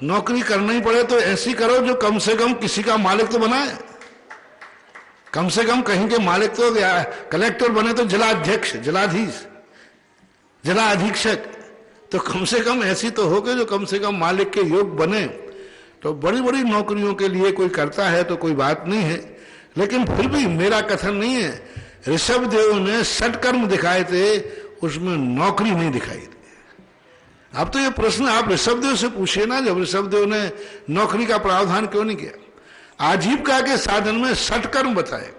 नौकरी करना ही पड़े तो ऐसी करो जो कम से कम किसी का मालिक तो बनाए, कम से कम कहीं के मालिक तो। कलेक्टर बने तो जिलाध्यक्ष, जिलाधीश, जिला अधीक्षक, तो कम से कम ऐसी तो हो कि जो कम से कम मालिक के योग बने। तो बड़ी बड़ी नौकरियों के लिए कोई करता है तो कोई बात नहीं है, लेकिन फिर भी मेरा कथन नहीं है। ऋषभदेव ने सत्कर्म दिखाए थे, उसमें नौकरी नहीं दिखाई थी। अब तो ये प्रश्न आप ऋषभदेव से पूछिए ना, जब ऋषभदेव ने नौकरी का प्रावधान क्यों नहीं किया। आजीविका के साधन में सत्कर्म बताए,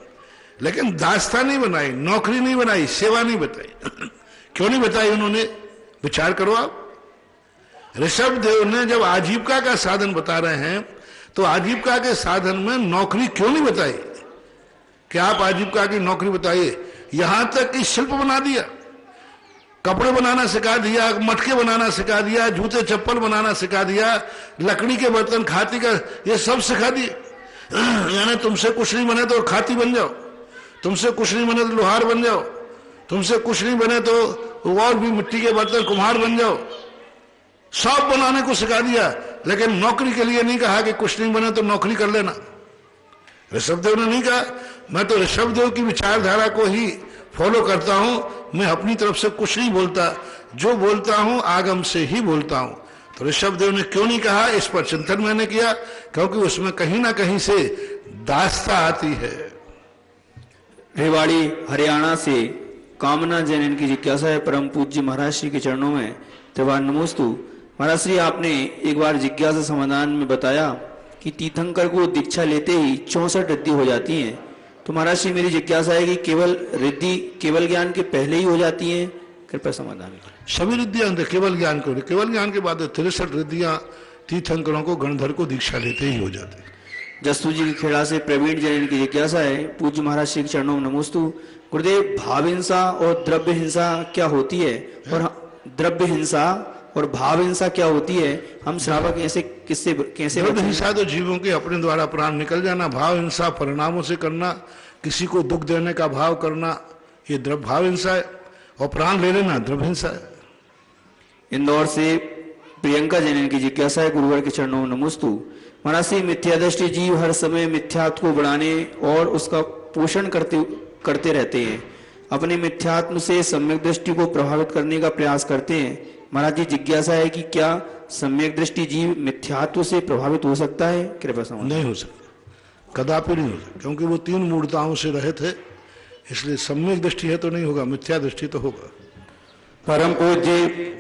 लेकिन दास्ता नहीं बनाई, नौकरी नहीं बनाई, सेवा नहीं बताई। क्यों नहीं बताई उन्होंने? विचार करो आप। ऋषभदेव ने जब आजीविका का साधन बता रहे हैं तो आजीविका के साधन में नौकरी क्यों नहीं बताई कि आप आजीविका की नौकरी बताइए। यहां तक कि शिल्प बना दिया, कपड़े बनाना सिखा दिया, मटके बनाना सिखा दिया, जूते चप्पल बनाना सिखा दिया, लकड़ी के बर्तन, खाती का, ये सब सिखा दिए। यानी तुमसे कुछ नहीं बने तो खाती बन जाओ, तुमसे कुछ नहीं बने तो लोहार बन जाओ, तुमसे कुछ नहीं बने तो और भी मिट्टी के बर्तन कुम्हार बन जाओ। सब बनाने को सिखा दिया, लेकिन नौकरी के लिए नहीं कहा कि कुछ नहीं बने तो नौकरी कर लेना। ऋषभदेव ने नहीं कहा, मैं तो ऋषभदेव की विचारधारा को ही फॉलो करता हूं, मैं अपनी तरफ से कुछ नहीं बोलता, जो बोलता हूं आगम से ही बोलता हूं। तो ऋषभदेव ने क्यों नहीं कहा, इस पर चिंतन मैंने किया, क्योंकि उसमें कहीं ना कहीं से दास्ता आती है। रेवाड़ी हरियाणा से कामना जैन इनकी जिज्ञासा है परम पूज्य महाराज श्री के चरणों में त्रिवार नमोस्तु। महाराज श्री, आपने एक बार जिज्ञासा समाधान में बताया कि तीर्थंकर को दीक्षा लेते ही 64 रिद्धि हो जाती हैं। तो महाराज श्री, मेरी जिज्ञासा है कि केवल रिद्धि केवल ज्ञान के पहले ही हो जाती हैं? कृपया समाधान करें। सभी रिद्धियां केवल ज्ञान को, केवल ज्ञान के बाद 63 रिद्धियां तीर्थंकरों को गणधर को दीक्षा लेते ही हो जाती। जस्तु जी की खेड़ा से प्रवीण जैन की जिज्ञासा है पूज्य महाराज श्री के चरणों में नमोस्तु। गुरुदेव, भाव हिंसा और द्रव्य हिंसा क्या होती है, और द्रव्य हिंसा और भाव हिंसा क्या होती है? हम श्रावक ऐसे किससे कैसे? द्रव्य हिंसा तो जीवों के अपने द्वारा प्राण निकल जाना, भाव हिंसा परिणामों से करना, किसी को दुख देने का भाव करना, ये द्रव्य भाव हिंसा है, और प्राण ले लेना द्रव्य हिंसा है। इंदौर से प्रियंका जैन की जिज्ञासा है गुरुवर के चरणों में नमोस्तु। महाराज से मिथ्या दृष्टि जीव हर समय मिथ्यात्व को बढ़ाने और उसका पोषण करते रहते हैं, अपने मिथ्यात्म से सम्यक दृष्टि को प्रभावित करने का प्रयास करते हैं। महाराज जी, जिज्ञासा है कि क्या सम्यक दृष्टि जीव मिथ्यात्व से प्रभावित हो सकता है? कृपया समझ। नहीं हो सकता, कदापि नहीं हो सकता, क्योंकि वो 3 मूर्ताओं से रहित है, इसलिए सम्यक दृष्टि है तो नहीं होगा, मिथ्या दृष्टि तो होगा। परम पूज्य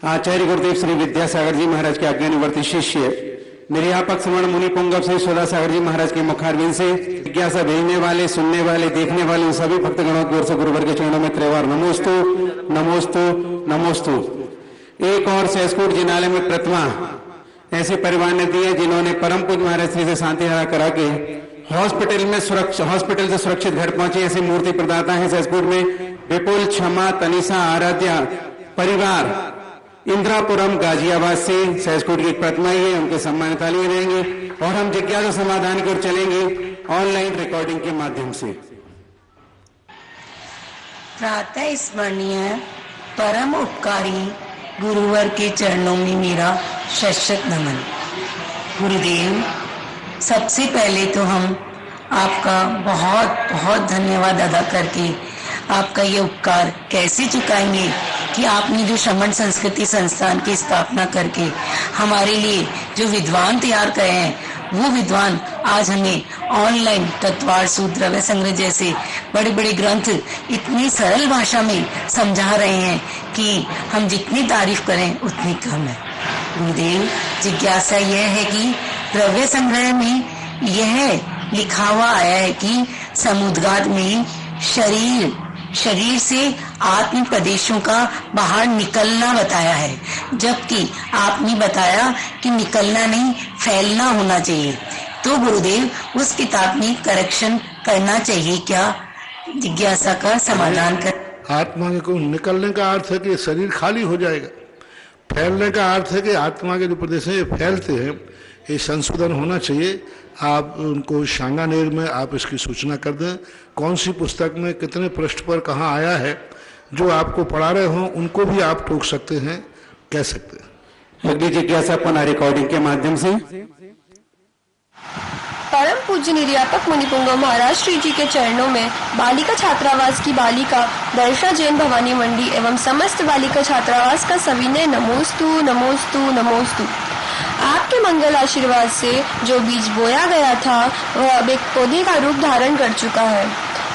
आचार्य गुरुदेव श्री विद्यासागर जी महाराज के आज्ञानुवर्ती शिष्य निर्यापक श्रवण मुनि पुंगव श्री सुधासागर जी महाराज के मुखारविंद से जिज्ञासा भेजने वाले, सुनने वाले, देखने वाले उन सभी भक्तगणों की ओर से गुरुवर के चरणों में त्रिवार नमोस्तु नमोस्तु नमोस्तु। एक और सहसपुर जिनालय में प्रतिमा ऐसे परिवार ने दी है जिन्होंने परम पूज्य महाराज श्री से शांति करा के हॉस्पिटल से सुरक्षित घर पहुंचे। ऐसे मूर्ति प्रदाता है सहसपुर में विपुल, क्षमा, तनिषा, आराध्या परिवार इंद्रापुरम गाजियाबाद से सहसपुर की एक प्रतिमा ही है, उनके सम्मान तालियां देंगे और हम जिज्ञासा समाधान की ओर चलेंगे ऑनलाइन रिकॉर्डिंग के माध्यम से। प्रातः स्मरणीय परम उपकारी गुरुवर के चरणों में मेरा शत नमन। गुरुदेव, सबसे पहले तो हम आपका बहुत बहुत धन्यवाद अदा करके आपका ये उपकार कैसे चुकाएंगे कि आपने जो श्रमण संस्कृति संस्थान की स्थापना करके हमारे लिए जो विद्वान तैयार करे हैं, वो विद्वान आज हमें ऑनलाइन तत्वार सूत्र, द्रव्य संग्रह जैसे बड़े बड़े ग्रंथ इतनी सरल भाषा में समझा रहे हैं कि हम जितनी तारीफ करें उतनी कम है। गुरुदेव, जिज्ञासा यह है कि द्रव्य संग्रह में यह लिखा हुआ आया है कि समुद्गात में शरीर से आत्म प्रदेशों का बाहर निकलना बताया है, जबकि आपने बताया कि निकलना नहीं फैलना होना चाहिए। तो गुरुदेव, उस किताब में करेक्शन करना चाहिए क्या? जिज्ञासा का समाधान कर। आत्मा के को निकलने का अर्थ है कि शरीर खाली हो जाएगा, फैलने का अर्थ है कि आत्मा के जो प्रदेश है फैलते हैं, ये संशोधन होना चाहिए। आप उनको सांगानेर में आप इसकी सूचना कर दें, कौन सी पुस्तक में कितने पृष्ठ पर कहाँ आया है, जो आपको पढ़ा रहे हों उनको भी आप टोक सकते हैं, कह सकते हैं। अगली जिज्ञासा पुनः रिकॉर्डिंग के माध्यम से परम पूज्य निर्यापक मुनिपुंगव महाराज श्री जी के चरणों में बालिका छात्रावास की बालिका दर्शा जैन भवानी मंडी एवं समस्त बालिका छात्रावास का सविनय नमोस्तु नमोस्तु नमोस्तु। आपके मंगल आशीर्वाद से जो बीज बोया गया था वह अब एक पौधे का रूप धारण कर चुका है।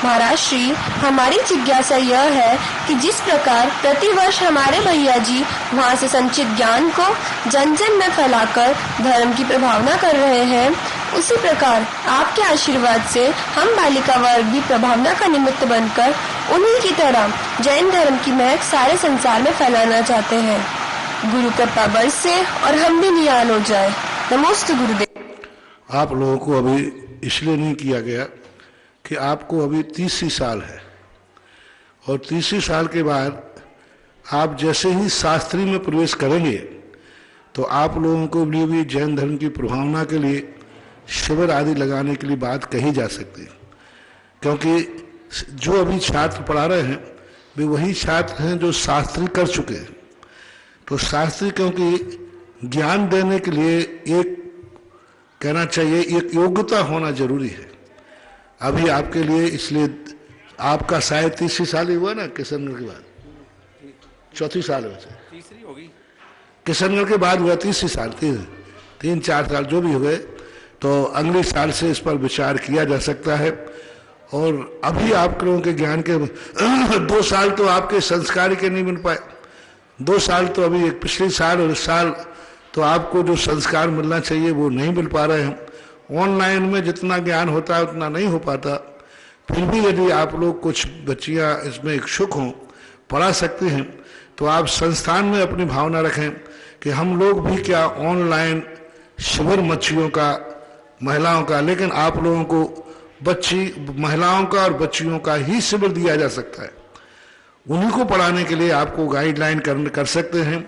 महाराज श्री, हमारी जिज्ञासा यह है कि जिस प्रकार प्रतिवर्ष हमारे भैया जी वहाँ से संचित ज्ञान को जन जन में फैलाकर धर्म की प्रभावना कर रहे हैं, उसी प्रकार आपके आशीर्वाद से हम बालिका वर्ग भी प्रभावना का निमित्त बनकर उन्हीं की तरह जैन धर्म की महक सारे संसार में फैलाना चाहते हैं। गुरु कृपा बरसे और हम भी नियाल हो जाए। नमोस्तु गुरुदेव। आप लोगों को अभी इसलिए नहीं किया गया कि आपको अभी 30 साल है, और 30 साल के बाद आप जैसे ही शास्त्री में प्रवेश करेंगे तो आप लोगों को लिए भी जैन धर्म की प्रभावना के लिए शिविर आदि लगाने के लिए बात कही जा सकती है, क्योंकि जो अभी छात्र पढ़ा रहे हैं भी वही छात्र हैं जो शास्त्री कर चुके हैं। तो शास्त्री क्योंकि ज्ञान देने के लिए एक कहना चाहिए एक योग्यता होना जरूरी है। अभी आपके लिए इसलिए आपका शायद तीसरी साल ही हुआ ना किशनगढ़ के बाद, चौथी साल वैसे तीसरी होगी, किशनगढ़ के बाद हुआ तीसरी साल, 3-4 साल जो भी हुए, तो अगले साल से इस पर विचार किया जा सकता है। और अभी आप लोगों के ज्ञान के 2 साल तो आपके संस्कार के नहीं बन पाए, 2 साल तो अभी एक पिछले साल और इस साल तो आपको जो संस्कार मिलना चाहिए वो नहीं मिल पा रहे हैं। ऑनलाइन में जितना ज्ञान होता है उतना नहीं हो पाता। फिर भी यदि आप लोग कुछ बच्चियां इसमें इच्छुक हों, पढ़ा सकते हैं, तो आप संस्थान में अपनी भावना रखें कि हम लोग भी क्या ऑनलाइन शिविर बच्चियों का, महिलाओं का, लेकिन आप लोगों को महिलाओं का और बच्चियों का ही शिविर दिया जा सकता है। उन्हीं को पढ़ाने के लिए आपको गाइडलाइन कर सकते हैं।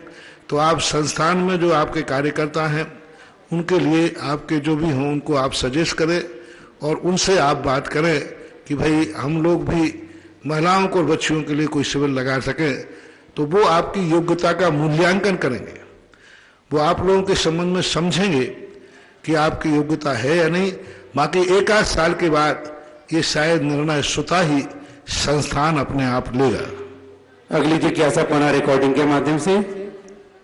तो आप संस्थान में जो आपके कार्यकर्ता हैं उनके लिए आपके जो भी हों उनको आप सजेस्ट करें और उनसे आप बात करें कि भाई हम लोग भी महिलाओं को और बच्चियों के लिए कोई शिविर लगा सकें। तो वो आपकी योग्यता का मूल्यांकन करेंगे, वो आप लोगों के संबंध में समझेंगे कि आपकी योग्यता है या नहीं। बाकी 1-8 साल के बाद ये शायद निर्णय स्वतः ही संस्थान अपने आप लेगा। अगली जिज्ञासा पुनः रिकॉर्डिंग के माध्यम से।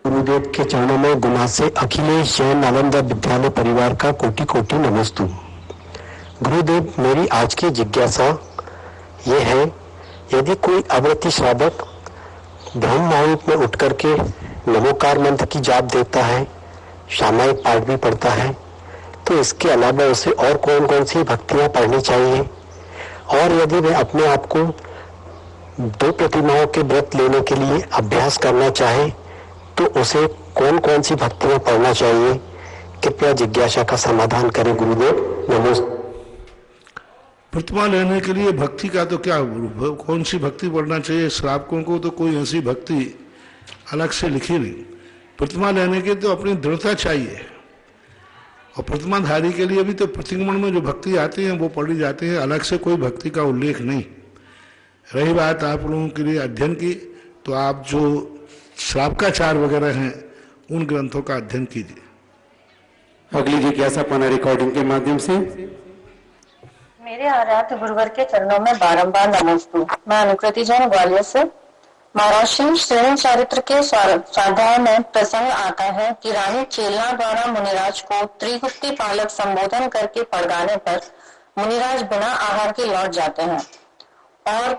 गुरुदेव के चरणों में गुना से अखिलेश जैन नालंदा विद्यालय परिवार का कोटि कोटि नमस्तु। गुरुदेव, मेरी आज की जिज्ञासा ये है, यदि कोई अव्रती श्रावक ब्रह्म मुहूर्त में उठ करके नमोकार मंत्र की जाप देता है, सामायिक पाठ भी पढ़ता है, तो इसके अलावा उसे और कौन कौन सी भक्तियां पढ़नी चाहिए? और यदि वह अपने आप को 2 प्रतिमाओं के व्रत लेने के लिए अभ्यास करना चाहे तो उसे कौन कौन सी भक्तियां पढ़ना चाहिए? कृपया जिज्ञासा का समाधान करें गुरुदेव। नमस्ते। प्रतिमा लेने के लिए भक्ति का तो क्या, कौन सी भक्ति पढ़ना चाहिए? श्रावकों को तो कोई ऐसी भक्ति अलग से लिखी नहीं। प्रतिमा लेने के तो अपनी दृढ़ता चाहिए, और प्रतिमाधारी के लिए भी तो प्रतिक्रमण में जो भक्ति आती है वो पढ़ी जाती है, अलग से कोई भक्ति का उल्लेख नहीं। रही बात आप लोगों के लिए अध्ययन की, तो आप जो श्रावकाचार वगैरह हैं उन ग्रंथों का अध्ययन कीजिए। अगली जिज्ञासा पुनः रिकॉर्डिंग के माध्यम से। मेरे आराध्य गुरुवर के चरणों में बारंबार नमस्तु। मैं अनुकृति जैन ग्वालियर से। महाराज श्रेणी चरित्र के स्वाध्याय में प्रसंग आता है कि रानी चेलना द्वारा मुनिराज को त्रिगुप्ती पालक संबोधन करके पड़गाने पर मुनिराज बिना आहार के लौट जाते हैं, और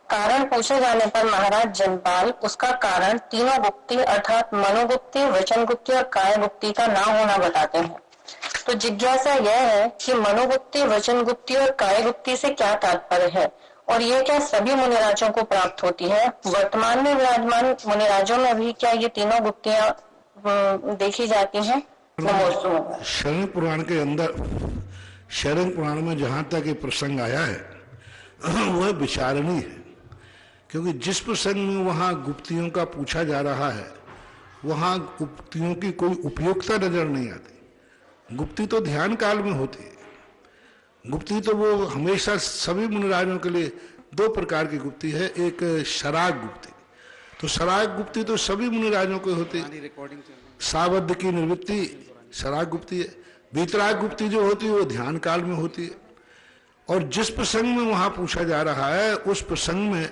कारण पूछे जाने पर महाराज जनपाल उसका कारण तीनों गुप्ती अर्थात मनोगुप्ती, वचन गुप्ती और काय गुप्ती का ना होना बताते हैं। तो जिज्ञासा यह है कि मनोगुप्ती, वचन गुप्ती और काय गुप्ती से क्या तात्पर्य है, और ये क्या सभी मुनिराजों को प्राप्त होती है? वर्तमान में विराजमान मुनिराजों में भी क्या ये तीनों गुप्तियां देखी जाती हैं? नमोस्तु। शरण पुराण के अंदर, शरण पुराण में जहां तक ये प्रसंग आया है वह विचारणीय है, क्योंकि जिस प्रसंग में वहां गुप्तियों का पूछा जा रहा है वहां गुप्तियों की कोई उपयोगिता नजर नहीं आती। गुप्ती तो ध्यान काल में होती है। गुप्ती तो वो हमेशा सभी मुनिराजों के लिए 2 प्रकार की गुप्ती है। एक शराग गुप्ती, तो शराग गुप्ती तो सभी मुनिराजों को होती है। सावध की निवृत्ति शराग गुप्ती है। वीतराग गुप्ती जो होती है वो ध्यान काल में होती है। और जिस प्रसंग में वहां पूछा जा रहा है उस प्रसंग में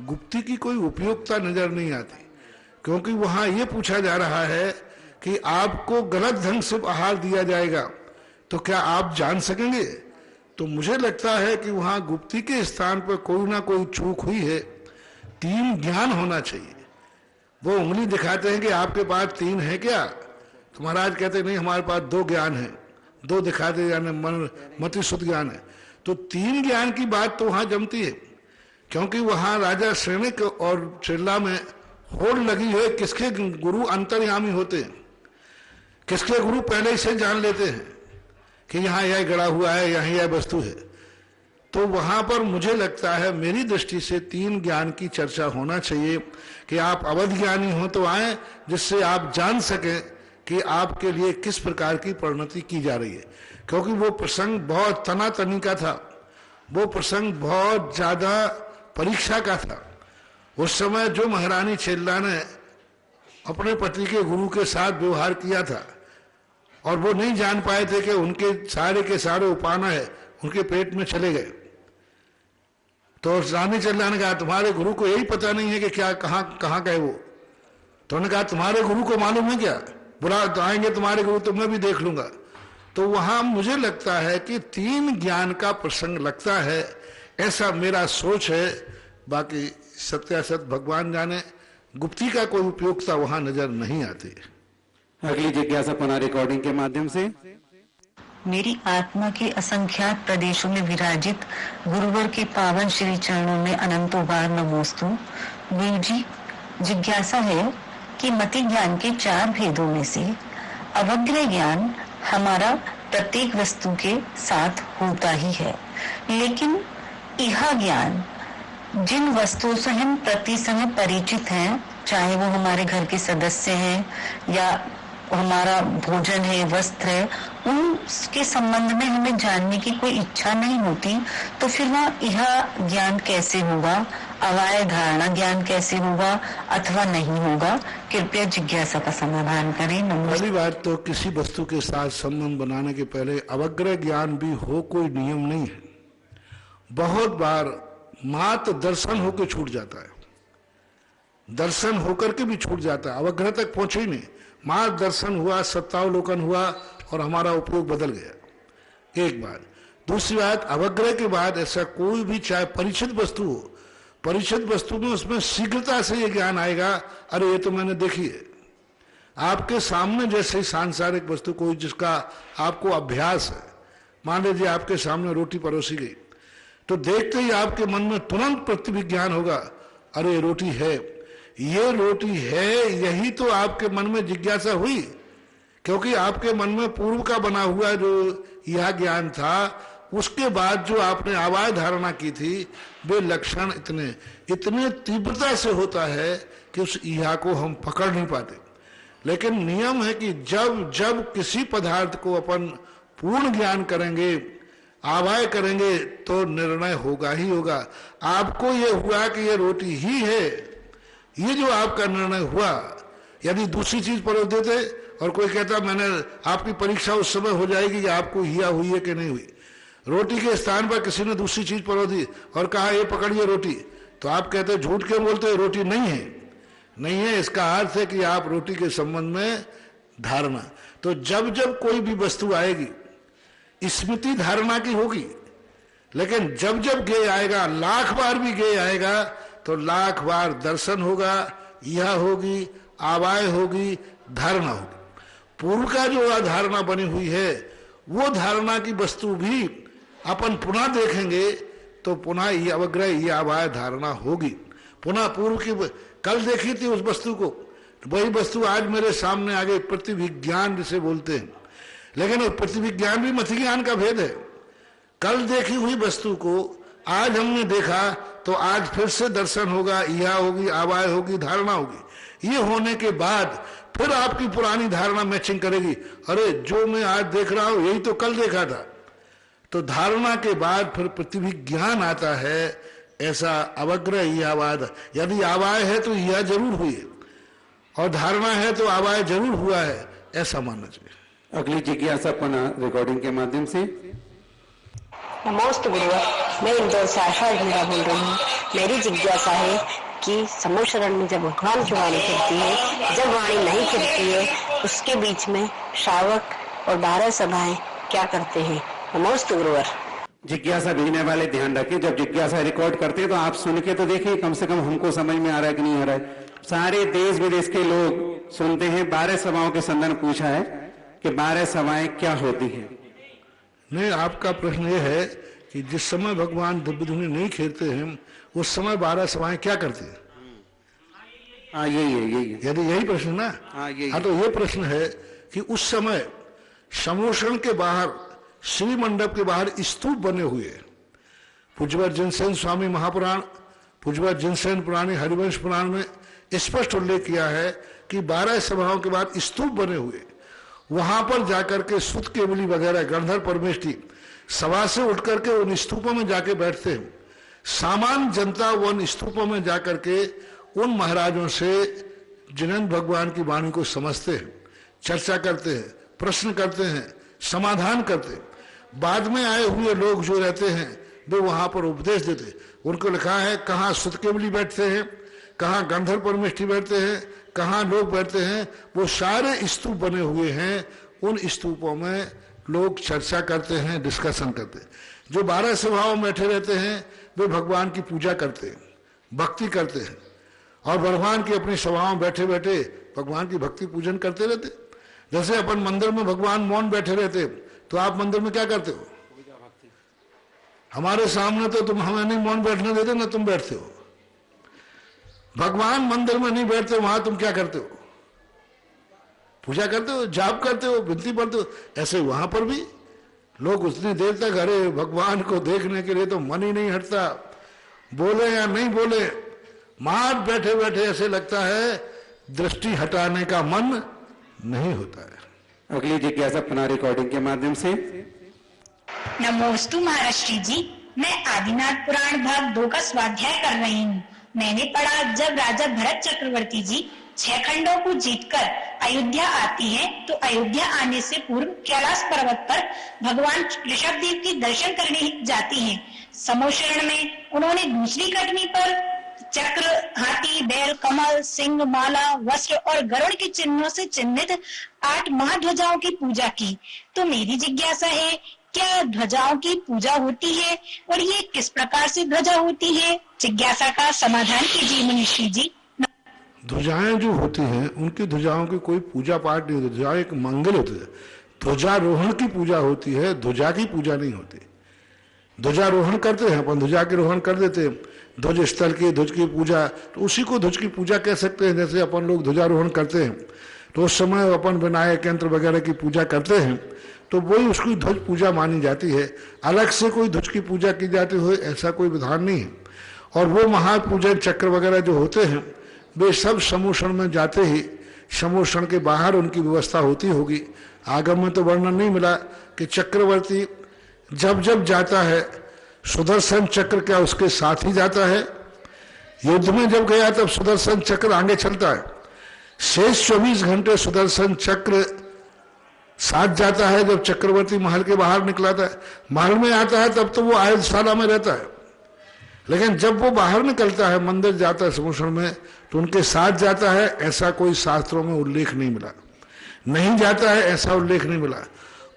गुप्ती की कोई उपयोगिता नजर नहीं आती, क्योंकि वहां ये पूछा जा रहा है कि आपको गलत ढंग से आहार दिया जाएगा तो क्या आप जान सकेंगे? तो मुझे लगता है कि वहां गुप्ती के स्थान पर कोई ना कोई चूक हुई है। 3 ज्ञान होना चाहिए। वो उंगली दिखाते हैं कि आपके पास 3 है क्या, तो महाराज कहते नहीं हमारे पास 2 ज्ञान है। 2 दिखाते यानी मन मति शुद्ध ज्ञान है। तो 3 ज्ञान की बात तो वहां जमती है, क्योंकि वहां राजा श्रेणिक और चिल्ला में होड़ लगी है किसके गुरु अंतर्यामी होते हैं, किसके गुरु पहले से जान लेते हैं कि यहाँ यह गड़ा हुआ है, यहाँ यह वस्तु है। तो वहां पर मुझे लगता है मेरी दृष्टि से 3 ज्ञान की चर्चा होना चाहिए कि आप अवध ज्ञानी हो तो आए, जिससे आप जान सकें कि आपके लिए किस प्रकार की परिणति की जा रही है। क्योंकि वो प्रसंग बहुत तनातनी का था, वो प्रसंग बहुत ज्यादा परीक्षा का था। उस समय जो महारानी छेल्ला ने अपने पति के गुरु के साथ व्यवहार किया था और वो नहीं जान पाए थे कि उनके सारे के सारे उपाना है उनके पेट में चले गए, तो रानी छेल्ला ने कहा तुम्हारे गुरु को यही पता नहीं है कि क्या कहाँ कहाँ गए वो। तो उन्होंने कहा तुम्हारे गुरु को मालूम है क्या, बुला तो आएंगे तुम्हारे गुरु तो मैं भी देख लूंगा। तो वहां मुझे लगता है कि 3 ज्ञान का प्रसंग लगता है, ऐसा मेरा सोच है। बाकी सत्यासत भगवान जाने, गुप्ती का कोई उपयोगिता वहां नजर नहीं आती। अगली जिज्ञासा पुनः रिकॉर्डिंग के माध्यम से। मेरी आत्मा के असंख्यात प्रदेशों में विराजित गुरुवर के पावन श्री चरणों में अनंतों बार नमोस्तु। गुरु जी, जिज्ञासा है कि मति ज्ञान के 4 भेदों में से अवग्रह ज्ञान हमारा प्रत्येक वस्तु के साथ होता ही है, लेकिन इहा ज्ञान जिन वस्तुओं से हम प्रति समय परिचित हैं, चाहे वो हमारे घर के सदस्य हैं या हमारा भोजन है, वस्त्र है, उनके संबंध में हमें जानने की कोई इच्छा नहीं होती, तो फिर वह यह ज्ञान कैसे होगा, अवाय धारणा ज्ञान कैसे होगा अथवा नहीं होगा? कृपया जिज्ञासा का समाधान करें। पहली बात तो किसी वस्तु के साथ संबंध बनाने के पहले अवग्रह ज्ञान भी हो कोई नियम नहीं है। बहुत बार मात्र दर्शन होकर छूट जाता है, दर्शन होकर के भी छूट जाता है, अवग्रह तक पहुंचे ही नहीं, मात्र दर्शन हुआ, सत्तावलोकन हुआ और हमारा उपयोग बदल गया। एक बात। दूसरी बात, अवग्रह के बाद ऐसा कोई भी चाहे परिचित वस्तु हो, परिचित वस्तु में उसमें शीघ्रता से ये ज्ञान आएगा, अरे ये तो मैंने देखी है। आपके सामने जैसे ही सांसारिक वस्तु कोई जिसका आपको अभ्यास है, मान लीजिए आपके सामने रोटी परोसी गई, तो देखते ही आपके मन में तुरंत प्रतिविज्ञान होगा, अरे रोटी है, ये रोटी है, यही तो आपके मन में जिज्ञासा हुई, क्योंकि आपके मन में पूर्व का बना हुआ जो यह ज्ञान था, उसके बाद जो आपने आवाज धारणा की थी, वे लक्षण इतने तीव्रता से होता है कि उस इहा को हम पकड़ नहीं पाते। लेकिन नियम है कि जब जब किसी पदार्थ को अपन पूर्ण ज्ञान करेंगे, आवाय करेंगे, तो निर्णय होगा ही होगा। आपको ये हुआ कि ये रोटी ही है, ये जो आपका निर्णय हुआ, यदि दूसरी चीज परोस देते और कोई कहता मैंने आपकी परीक्षा उस समय हो जाएगी कि आपको हिया हुई है कि नहीं हुई, रोटी के स्थान पर किसी ने दूसरी चीज परोस दी और कहा ये पकड़िए रोटी, तो आप कहते झूठ क्यों बोलते, रोटी नहीं है। नहीं है इसका अर्थ है कि आप रोटी के संबंध में धारणा। तो जब जब कोई भी वस्तु आएगी स्मृति धारणा की होगी, लेकिन जब जब गे आएगा, लाख बार भी गे आएगा, तो लाख बार दर्शन होगा, यह होगी, आवाय होगी, धारणा होगी। पूर्व का जो धारणा बनी हुई है, वो धारणा की वस्तु भी अपन पुनः देखेंगे तो पुनः ये अवग्रह, ये आवाय धारणा होगी। पुनः पूर्व की कल देखी थी उस वस्तु को, वही वस्तु आज मेरे सामने आ गई, प्रतिविज्ञान जिसे बोलते हैं। लेकिन प्रतिविज्ञान भी मति ज्ञान का भेद है। कल देखी हुई वस्तु को आज हमने देखा तो आज फिर से दर्शन होगा, यह होगी, आवाय होगी, धारणा होगी। ये होने के बाद फिर आपकी पुरानी धारणा मैचिंग करेगी, अरे जो मैं आज देख रहा हूं यही तो कल देखा था। तो धारणा के बाद फिर प्रतिविज्ञान आता है। ऐसा अवग्रह यह वाद, यदि आवाय है तो यह जरूर हुई है और धारणा है तो आवाय जरूर हुआ है, ऐसा मानना चाहिए। अगली जिज्ञासा पुनः रिकॉर्डिंग के माध्यम से। नमस्ते गुरुवर, मैं इंदौर से आशा मीरा बोल रही हूँ। मेरी जिज्ञासा है कि समूह शरण में जब भगवान की वाणी फिरती है, जब वाणी नहीं फिरती है, उसके बीच में श्रावक और 12 सभाएं क्या करते हैं? नमस्ते गुरुवर। जिज्ञासा भेजने वाले ध्यान रखें, जब जिज्ञासा रिकॉर्ड करते हैं तो आप सुन के तो देखिए, कम से कम हमको समझ में आ रहा है कि नहीं आ रहा है। सारे देश विदेश के लोग सुनते हैं। 12 सभाओं के संदर्भ पूछा है कि 12 सभाएं क्या होती हैं। नहीं, आपका प्रश्न ये है कि जिस समय भगवान दिव्य धुनी नहीं खेलते हैं उस समय 12 सभाएं क्या करती हैं? हाँ यही है। यदि यही प्रश्न ना, हाँ तो ये प्रश्न है कि उस समय समोषण के बाहर, श्री मंडप के बाहर स्तूप बने हुए, पूज्यवर जिनसेन स्वामी महापुराण, पूज्यवर जिनसेन पुराणी हरिवंश पुराण में स्पष्ट उल्लेख किया है कि 12 सभाओं के बाद स्तूप बने हुए, वहां पर जाकर के सुत केवली वगैरह गणधर परमेष्ठी सभा से उठ करके उन स्तूपों में जाके बैठते हैं। सामान्य जनता वन स्तूपों में जाकर के उन महाराजों से जिन्हें भगवान की वाणी को समझते हैं, चर्चा करते हैं, प्रश्न करते हैं, समाधान करते हैं। बाद में आए हुए लोग जो रहते हैं वे वहां पर उपदेश देते। उनको लिखा है कहाँ सुतकेवली बैठते हैं, कहाँ गंधर्व परमेष्ठी बैठते हैं, कहाँ लोग बैठते हैं। वो सारे स्तूप बने हुए हैं, उन स्तूपों में लोग चर्चा करते हैं, डिस्कशन करते हैं। जो 12 सभाओं में बैठे रहते हैं वे भगवान की पूजा करते हैं, भक्ति करते हैं, और भगवान की अपनी सभाओं बैठे बैठे भगवान की भक्ति पूजन करते रहते। जैसे अपन मंदिर में भगवान मौन बैठे रहते, तो आप मंदिर में क्या करते हो? हमारे सामने तो तुम हमें नहीं मौन बैठने देते, ना तुम बैठते हो। भगवान मंदिर में नहीं बैठते, वहां तुम क्या करते हो? पूजा करते हो, जाप करते हो, विनती पढ़ते हो। ऐसे वहां पर भी लोग उतनी देर तक अरे भगवान को देखने के लिए तो मन ही नहीं हटता, बोले या नहीं बोले, मार बैठे बैठे ऐसे लगता है दृष्टि हटाने का मन नहीं होता है। अगली जिज्ञासा पुनः रिकॉर्डिंग के माध्यम से। नमोस्तु महाराष्ट्री जी, मैं आदिनाथ पुराण भाग 2 का स्वाध्याय कर रही हूँ। मैंने पढ़ा जब राजा भरत चक्रवर्ती जी 6 खंडों को जीतकर अयोध्या आती हैं, तो अयोध्या आने से पूर्व कैलाश पर्वत पर भगवान ऋषभ देव के दर्शन करने जाती हैं। समोशरण में उन्होंने दूसरी कटनी पर चक्र, हाथी, बैल, कमल, सिंह, माला, वस्त्र और गरुड़ के चिन्हों से चिन्हित 8 महाध्वजाओं की पूजा की। तो मेरी जिज्ञासा है, क्या ध्वजाओं की पूजा होती है और ये किस प्रकार से ध्वजा होती है? जिज्ञासा का समाधान कीजिए मनीषी जी। ध्वजाएं जो होती हैं उनकी ध्वजाओं की कोई पूजा पाठ नहीं होती। ध्वजा एक मंगल होती है, ध्वजारोहण की पूजा होती है, ध्वजा की पूजा नहीं होती। ध्वजारोहण करते हैं अपन, ध्वजा के रोहण कर देते हैं, ध्वज स्थल की ध्वज की पूजा, तो उसी को ध्वज की पूजा कह सकते हैं। जैसे अपन लोग ध्वजारोहण करते हैं तो उस समय अपन विनायक यंत्र वगैरह की पूजा करते हैं, तो वही उसकी ध्वज पूजा मानी जाती है। अलग से कोई ध्वज की पूजा की जाती हो ऐसा कोई विधान नहीं है। और वो महापूजन चक्र वगैरह जो होते हैं वे सब समूषण में जाते ही, समूषण के बाहर उनकी व्यवस्था होती होगी। आगम में तो वर्णन नहीं मिला कि चक्रवर्ती जब जब जाता है सुदर्शन चक्र क्या उसके साथ ही जाता है? युद्ध में जब गया तब सुदर्शन चक्र आगे चलता है, शेष 24 घंटे सुदर्शन चक्र साथ जाता है। जब चक्रवर्ती महल के बाहर निकलाता है, महल में आता है, तब तो वो आयुधशाला में रहता है, लेकिन जब वो बाहर निकलता है, मंदिर जाता है समूषण में, तो उनके साथ जाता है। ऐसा कोई शास्त्रों में उल्लेख नहीं मिला। नहीं जाता है ऐसा उल्लेख नहीं मिला।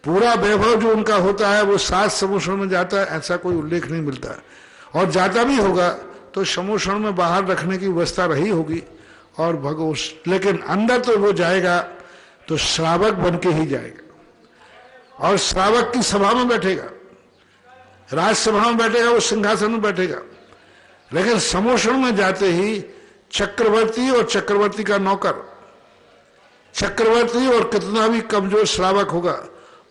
पूरा वैभव जो उनका होता है वो सात समूषण में जाता है, ऐसा कोई उल्लेख नहीं मिलता। और जाता भी होगा तो समूषण में बाहर रखने की व्यवस्था रही होगी, और लेकिन अंदर तो वो जाएगा तो श्रावक बन के ही जाएगा, और श्रावक की सभा में बैठेगा, राजसभा में बैठेगा, वो सिंहासन में बैठेगा। लेकिन समूषण में जाते ही चक्रवर्ती और चक्रवर्ती का नौकर, चक्रवर्ती और कितना भी कमजोर श्रावक होगा,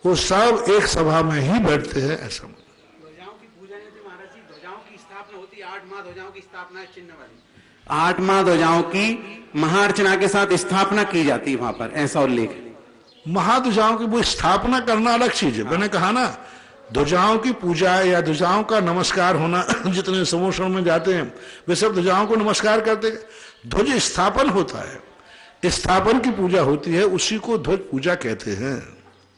वो सब एक सभा में ही बैठते हैं। ऐसा ध्वजाओं की पूजा नहीं होती महाराज जी, ध्वजाओं की स्थापना होती है। 8 महाध्वजाओं की स्थापना है, चिन्ह वाली 8 महाध्वजाओं की महार्चना के साथ स्थापना की जाती है वहां पर, ऐसा उल्लेख है। महाध्वजाओं की वो स्थापना करना अलग चीज है। मैंने कहा ना, ध्वजाओं की पूजा या ध्वजाओं का नमस्कार होना, जितने समूषण में जाते हैं वे सब ध्वजाओं को नमस्कार करते हैं। ध्वज स्थापन होता है, स्थापन की पूजा होती है, उसी को ध्वज पूजा कहते हैं।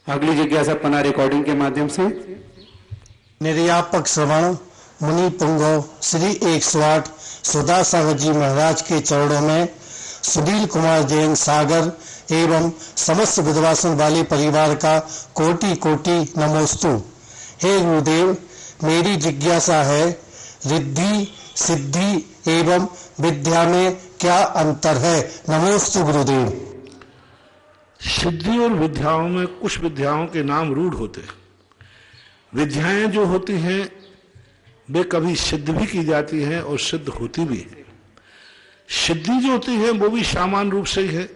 अगली जिज्ञासा पना रिकॉर्डिंग के माध्यम से। निर्यापक श्रवण मुनि पुंगव श्री 108 सुधा सागर जी महाराज के चरणों में सुनील कुमार जैन सागर एवं समस्त विधवासन वाले परिवार का कोटि कोटि नमोस्तु। हे गुरुदेव, मेरी जिज्ञासा है, रिद्धि सिद्धि एवं विद्या में क्या अंतर है? नमोस्तु गुरुदेव। सिद्धि और विद्याओं में कुछ विद्याओं के नाम रूढ़ होते हैं। विद्याएं जो होती हैं वे कभी सिद्ध भी की जाती हैं और सिद्ध होती भी है। सिद्धि जो होती है वो भी सामान्य रूप से ही है।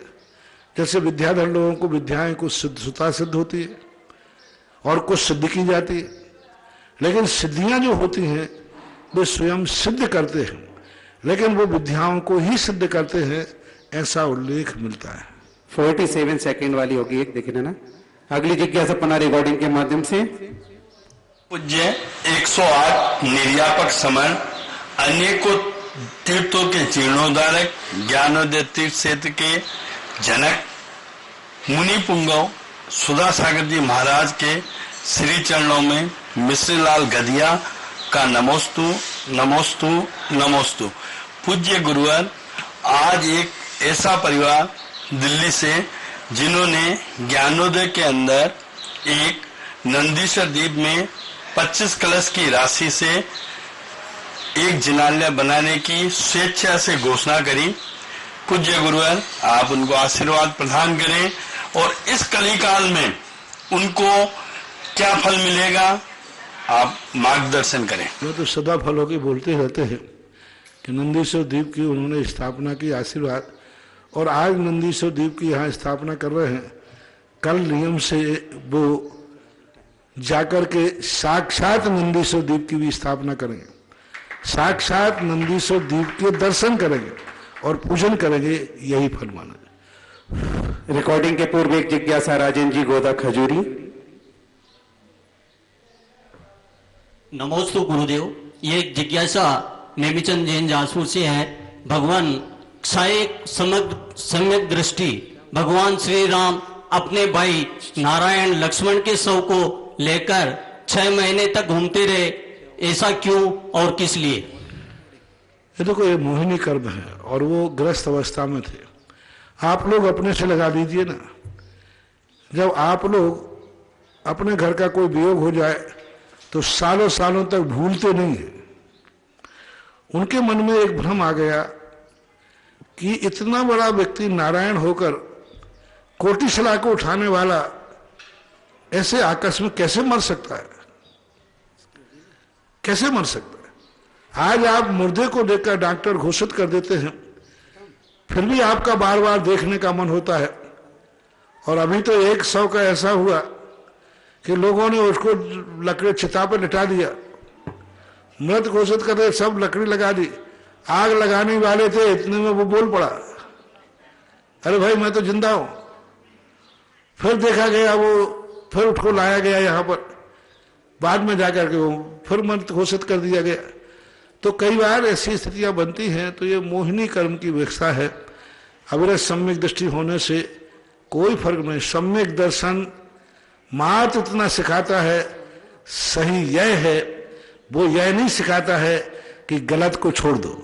जैसे विद्याधर लोगों को विद्याएं कुछ स्वतः सिद्ध होती है और कुछ सिद्ध की जाती है, लेकिन सिद्धियां जो होती हैं वे स्वयं सिद्ध करते हैं, लेकिन वो विद्याओं को ही सिद्ध करते हैं, ऐसा उल्लेख मिलता है। 47 सेकंड वाली होगी एक, देखिए ना। अगली जिज्ञासा पना रिकॉर्डिंग के माध्यम से। पूज्य 108 निर्यापक समन अनेकों तीर्थों के जीर्णोद्धारक, ज्ञानोदय तीर्थ क्षेत्र के जनक मुनि पुंगव सुधा सागर जी महाराज के श्री चरणों में मिश्रीलाल गधिया का नमोस्तु नमोस्तु नमोस्तु। पूज्य गुरुवर, आज एक ऐसा परिवार दिल्ली से जिन्होंने ज्ञानोदय के अंदर एक नंदीश्वर द्वीप में 25 कलश की राशि से एक जिनालय बनाने की स्वेच्छा से घोषणा करी। पूज्य गुरुवर, आप उनको आशीर्वाद प्रदान करें और इस कलिकाल में उनको क्या फल मिलेगा, आप मार्गदर्शन करें। वो तो सदा फलों की बोलते रहते हैं कि नंदीश्वर द्वीप की उन्होंने स्थापना की, आशीर्वाद, और आज नंदीश्वर द्वीप की यहाँ स्थापना कर रहे हैं। कल नियम से वो जाकर के साक्षात नंदीश्वर द्वीप की भी स्थापना करेंगे, साक्षात नंदीश्वर द्वीप के दर्शन करेंगे और पूजन करेंगे, यही फल माना। रिकॉर्डिंग के पूर्व एक जिज्ञासा राजेंद्र जी गोदा खजूरी। नमोस्तु गुरुदेव, ये जिज्ञासा नेमिचंद जैन जासपुर से है। भगवान सम्यक दृष्टि, भगवान श्री राम अपने भाई नारायण लक्ष्मण के शव को लेकर 6 महीने तक घूमते रहे, ऐसा क्यों और किस लिए? ये देखो, ये मोहिनी कर्म है और वो ग्रस्त अवस्था में थे। आप लोग अपने से लगा दीजिए ना। जब आप लोग अपने घर का कोई वियोग हो जाए तो सालों सालों तक भूलते नहीं है। उनके मन में एक भ्रम आ गया कि इतना बड़ा व्यक्ति नारायण होकर कोटिशला को उठाने वाला ऐसे आकाश में कैसे मर सकता है, कैसे मर सकता है। आज आप मुर्दे को देखकर डॉक्टर घोषित कर देते हैं, फिर भी आपका बार बार देखने का मन होता है। और अभी तो 100 का ऐसा हुआ कि लोगों ने उसको लकड़ी चिता पर लिटा दिया, मृत घोषित कर दे, सब लकड़ी लगा दी। आग लगाने वाले थे, इतने में वो बोल पड़ा, अरे भाई मैं तो जिंदा हूं। फिर देखा गया, वो फिर उसको लाया गया यहाँ पर, बाद में जाकर के वो फिर मृत घोषित कर दिया गया। तो कई बार ऐसी स्थितियां बनती हैं। तो ये मोहिनी कर्म की व्यवस्था है। अविरत सम्यक दृष्टि होने से कोई फर्क नहीं। सम्यक दर्शन मात्र इतना सिखाता है, सही यह है, वो यह नहीं सिखाता है कि गलत को छोड़ दो।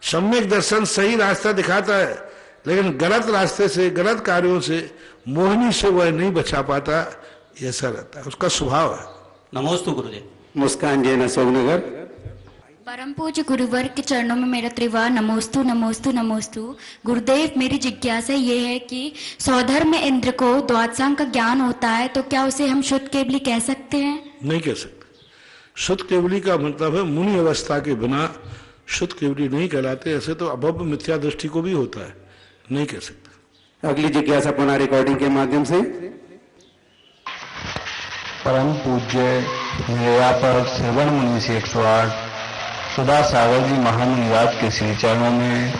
सम्यक दर्शन सही रास्ता दिखाता है, लेकिन गलत रास्ते से, गलत कार्यों से, मोहिनी से वह नहीं बचा पाता। ऐसा रहता है, उसका स्वभाव है। नमोस्तु गुरुदेव। मुस्कान जैन अशोकनगर। परम पूज्य गुरुवर के चरणों में मेरा त्रिवार नमोस्तु नमोस्तु नमोस्तु। गुरुदेव, मेरी जिज्ञासा ये है कि स्वधर्म में इंद्र को द्वादशांग का ज्ञान होता है, तो क्या उसे हम शुद्ध केवली कह सकते हैं? नहीं कह सकते। शुद्ध केवली का मतलब है मुनि अवस्था के बिना शुद्ध केवली नहीं कहलाते। ऐसे तो अभव्य मिथ्या दृष्टि को भी होता है, नहीं कह सकते। अगली जिज्ञासा पुनः रिकॉर्डिंग के माध्यम से। परम पूज्य निर्यापक श्रवण मुनि से 108 सुधा सागर जी महामुनि राज के श्री चरणों में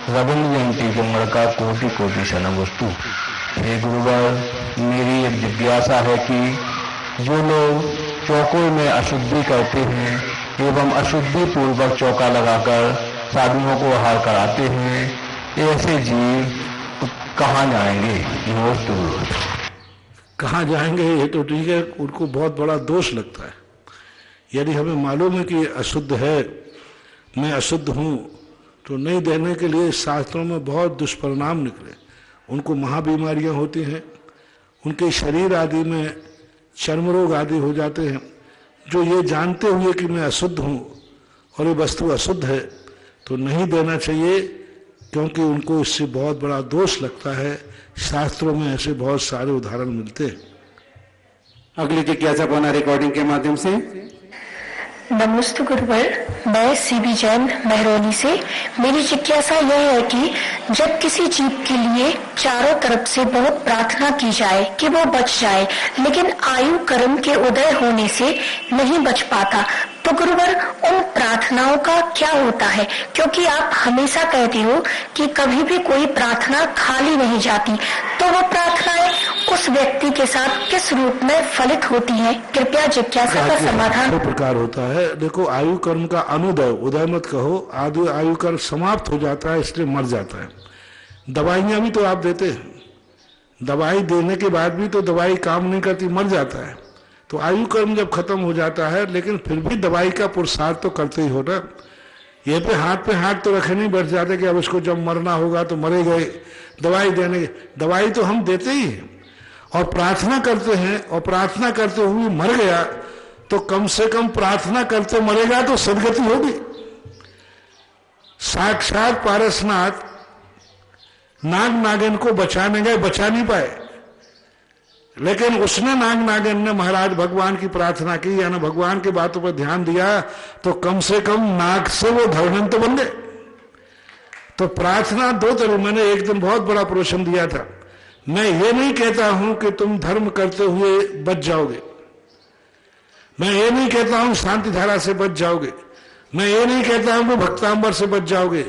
रविंद्र जयंती के मंगल का कोटि कोटि से नमोस्तु। हे गुरुवर, मेरी एक जिज्ञासा है कि जो लोग चौकों में अशुद्धि करते हैं एवं अशुद्धि पूर्वक चौका लगाकर साधुओं को आहार कराते हैं, ऐसे जीव कहाँ जाएंगे? नमोस्तु। कहाँ जाएंगे ये तो ठीक है, उनको बहुत बड़ा दोष लगता है। यदि हमें मालूम है कि अशुद्ध है, मैं अशुद्ध हूँ, तो नहीं देने के लिए शास्त्रों में बहुत दुष्परिणाम निकले। उनको महाबीमारियाँ होती हैं, उनके शरीर आदि में चर्म रोग आदि हो जाते हैं। जो ये जानते हुए कि मैं अशुद्ध हूँ और ये वस्तु अशुद्ध है, तो नहीं देना चाहिए, क्योंकि उनको इससे बहुत बड़ा दोष लगता है। शास्त्रों में ऐसे बहुत सारे उदाहरण मिलते हैं। अगली जिज्ञासा पुनः रिकॉर्डिंग के माध्यम से। नमस्ते गुरुवर, मैं सीबी जैन महरौली से। मेरी जिज्ञासा यह है कि जब किसी जीव के लिए चारों तरफ से बहुत प्रार्थना की जाए कि वो बच जाए, लेकिन आयु कर्म के उदय होने से नहीं बच पाता, तो गुरुवर उन प्रार्थनाओं का क्या होता है? क्योंकि आप हमेशा कहते हो कि कभी भी कोई प्रार्थना खाली नहीं जाती, तो वो प्रार्थनाएं उस व्यक्ति के साथ किस रूप में फलित होती हैं? कृपया जिज्ञासा का समाधान। दो प्रकार होता है। देखो, आयु कर्म का अनुदय, उदय मत कहो, आदि आयु कर्म समाप्त हो जाता है इसलिए मर जाता है। दवाइयां भी तो आप देते हैं, दवाई देने के बाद भी तो दवाई काम नहीं करती, मर जाता है। तो आयु कर्म जब खत्म हो जाता है, लेकिन फिर भी दवाई का पुरुषार्थ तो करते ही हो ना। ये पे हाथ तो रखे नहीं बैठ जाते कि अब इसको जब मरना होगा तो मरे गए, दवाई देने, दवाई तो हम देते ही हैं और प्रार्थना करते हैं, और प्रार्थना करते हुए मर गया तो कम से कम प्रार्थना करते मरेगा तो सदगति होगी। साक्षात पारसनाथ नाग नागिन को बचाने गए, बचा नहीं पाए, लेकिन उसने नाग नागिन ने महाराज भगवान की प्रार्थना की, यानी भगवान की बातों पर ध्यान दिया, तो कम से कम नाग से वो धर्मंत बन गए। तो प्रार्थना दो तरह, मैंने एक दिन बहुत बड़ा प्रवचन दिया था। मैं ये नहीं कहता हूं कि तुम धर्म करते हुए बच जाओगे, मैं ये नहीं कहता हूं शांति धारा से बच जाओगे, मैं ये नहीं कहता हूं कि भक्तांबर से बच जाओगे,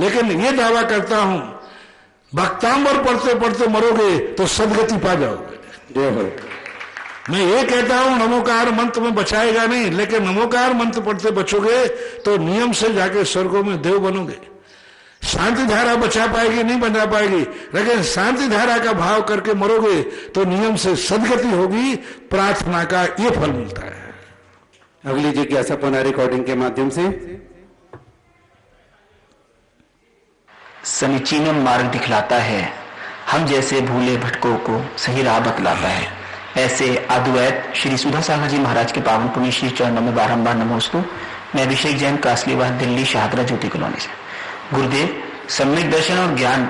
लेकिन ये दावा करता हूं भक्तांबर पढ़ते पढ़ते मरोगे तो सदगति पा जाओगे। मैं ये कहता हूं नमोकार मंत्र में बचाएगा नहीं, लेकिन नमोकार मंत्र पढ़ते बचोगे तो नियम से जाके स्वर्गों में देव बनोगे। शांति धारा बचा पाएगी नहीं बचा पाएगी, लेकिन शांति धारा का भाव करके मरोगे तो नियम से सदगति होगी, प्रार्थना का ये फल मिलता है। अगली जिज्ञासा पुनः रिकॉर्डिंग के माध्यम से। समीचीन मार्ग दिखलाता है, हम जैसे भूले भटकों को सही राह बतलाता है। ऐसे अद्वैत श्री सुधा सागर जी महाराज के पावन पुण्य श्री चरणों में बारंबार नमोस्तु। मैं अभिषेक जैन, कासलीवास, दिल्ली शाहदरा ज्योति कॉलोनी से। गुरुदेव, सम्यक दर्शन और ज्ञान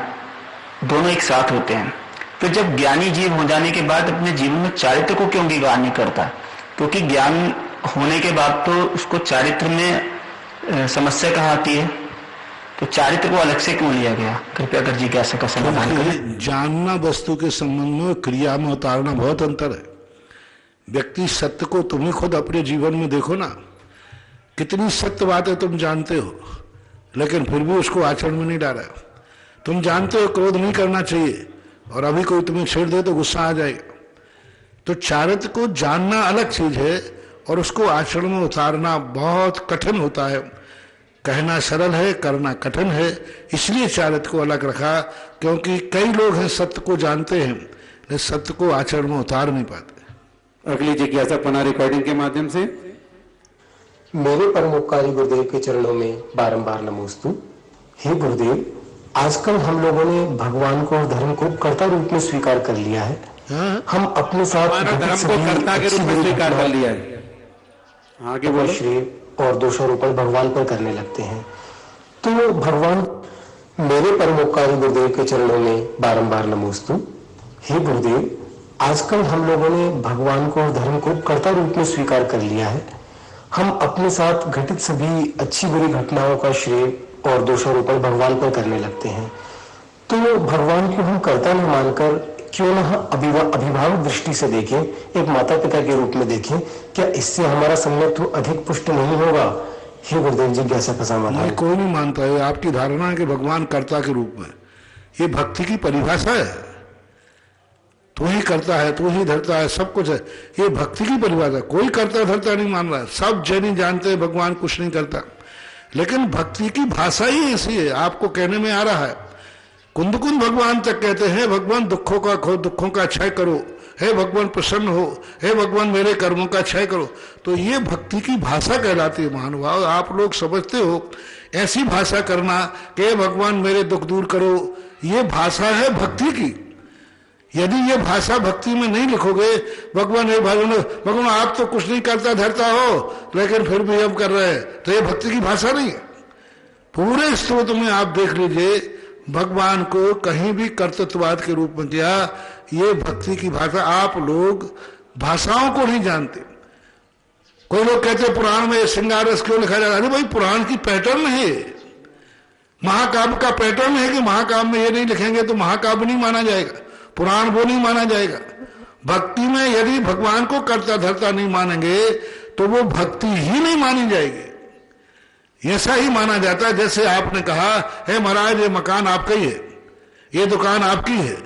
दोनों एक साथ होते हैं, तो जब ज्ञानी जीव हो जाने के बाद अपने जीवन में चारित्र को क्यों अंगीकार नहीं करता? क्योंकि ज्ञान होने के बाद तो उसको चारित्र में समस्या कहाँ आती है, तो चारित्र को अलग से क्यों लिया गया? कृपया कर जिज्ञासा का समाधान करें। जानना वस्तु के संबंध में क्रिया में उतारना बहुत अंतर है। व्यक्ति सत्य को तुम्हें खुद अपने जीवन में देखो ना, कितनी सत्य बातें तुम जानते हो, लेकिन फिर भी उसको आचरण में नहीं डाला। तुम जानते हो क्रोध नहीं करना चाहिए, और अभी कोई तुम्हें छेड़ दे तो गुस्सा आ जाएगा। तो चारित्र को जानना अलग चीज है और उसको आचरण में उतारना बहुत कठिन होता है। कहना सरल है, करना कठिन है, इसलिए चारित्र को अलग रखा। क्योंकि कई लोग हैं सत्य को जानते हैं लेकिन सत्य को आचरण में उतार नहीं पाते। अगली जिज्ञासा पुनः रिकॉर्डिंग के माध्यम से। मेरे परमोपकारी गुरुदेव के चरणों में बारंबार नमोस्तु। हे गुरुदेव, आजकल हम लोगों ने भगवान को और धर्म को कर्ता रूप में स्वीकार कर लिया है। हम अपने साथ धर्म को कर्ता के रूप में स्वीकार कर लिया है, आगे बोलो। श्रेय और दोषारोपण भगवान पर करने लगते हैं। तो भगवान, मेरे परमोपकारी गुरुदेव के चरणों में बारंबार नमोस्तु। हे गुरुदेव, आजकल हम लोगों ने भगवान को और धर्म को कर्ता रूप में स्वीकार कर लिया है। हम अपने साथ घटित सभी अच्छी बुरी घटनाओं का श्रेय और दोषारोपण भगवान पर करने लगते हैं। तो भगवान को हम कर्ता न मानकर क्यों न अभिभावक दृष्टि से देखें, एक माता पिता के रूप में देखें, क्या इससे हमारा सम्यक्त्व अधिक पुष्ट नहीं होगा? हे गुरुदेव, जिज्ञासा का समाधान। कोई नहीं मानता है आपकी धारणा है कि भगवान कर्ता के रूप में। ये भक्ति की परिभाषा है, तू ही करता है, तू ही धरता है, सब कुछ है, ये भक्ति की परिभाषा। कोई करता धरता नहीं मान रहा। सब जैनी जानते हैं भगवान कुछ नहीं करता, लेकिन भक्ति की भाषा ही ऐसी है, आपको कहने में आ रहा है। कुंद कुंद भगवान तक कहते हैं, भगवान दुखों का क्षय करो, हे भगवान प्रसन्न हो, हे भगवान मेरे कर्मों का क्षय करो। तो ये भक्ति की भाषा कहलाती है महानुभाव। आप लोग समझते हो ऐसी भाषा करना कि हे भगवान मेरे दुख दूर करो, ये भाषा है भक्ति की। यदि ये भाषा भक्ति में नहीं लिखोगे, भगवान हे भगवान आप तो कुछ नहीं करता धरता हो, लेकिन फिर भी हम कर रहे हैं, तो ये भक्ति की भाषा नहीं है। पूरे स्तोत्र में आप देख लीजिए, भगवान को कहीं भी कर्तृत्ववाद के रूप में किया। ये भक्ति की भाषा। आप लोग भाषाओं को नहीं जानते। कोई लोग कहते पुराण में श्रृंगार रस क्यों लिखा जाता है? अरे भाई, पुराण की पैटर्न है, महाकाव्य का पैटर्न है कि महाकाव्य में ये नहीं लिखेंगे तो महाकाव्य नहीं माना जाएगा, पुराण वो नहीं माना जाएगा। भक्ति में यदि भगवान को कर्ता धर्ता नहीं मानेंगे तो वो भक्ति ही नहीं मानी जाएगी। ऐसा ही माना जाता है जैसे आपने कहा है महाराज ये मकान आपका ही है, ये दुकान आपकी है।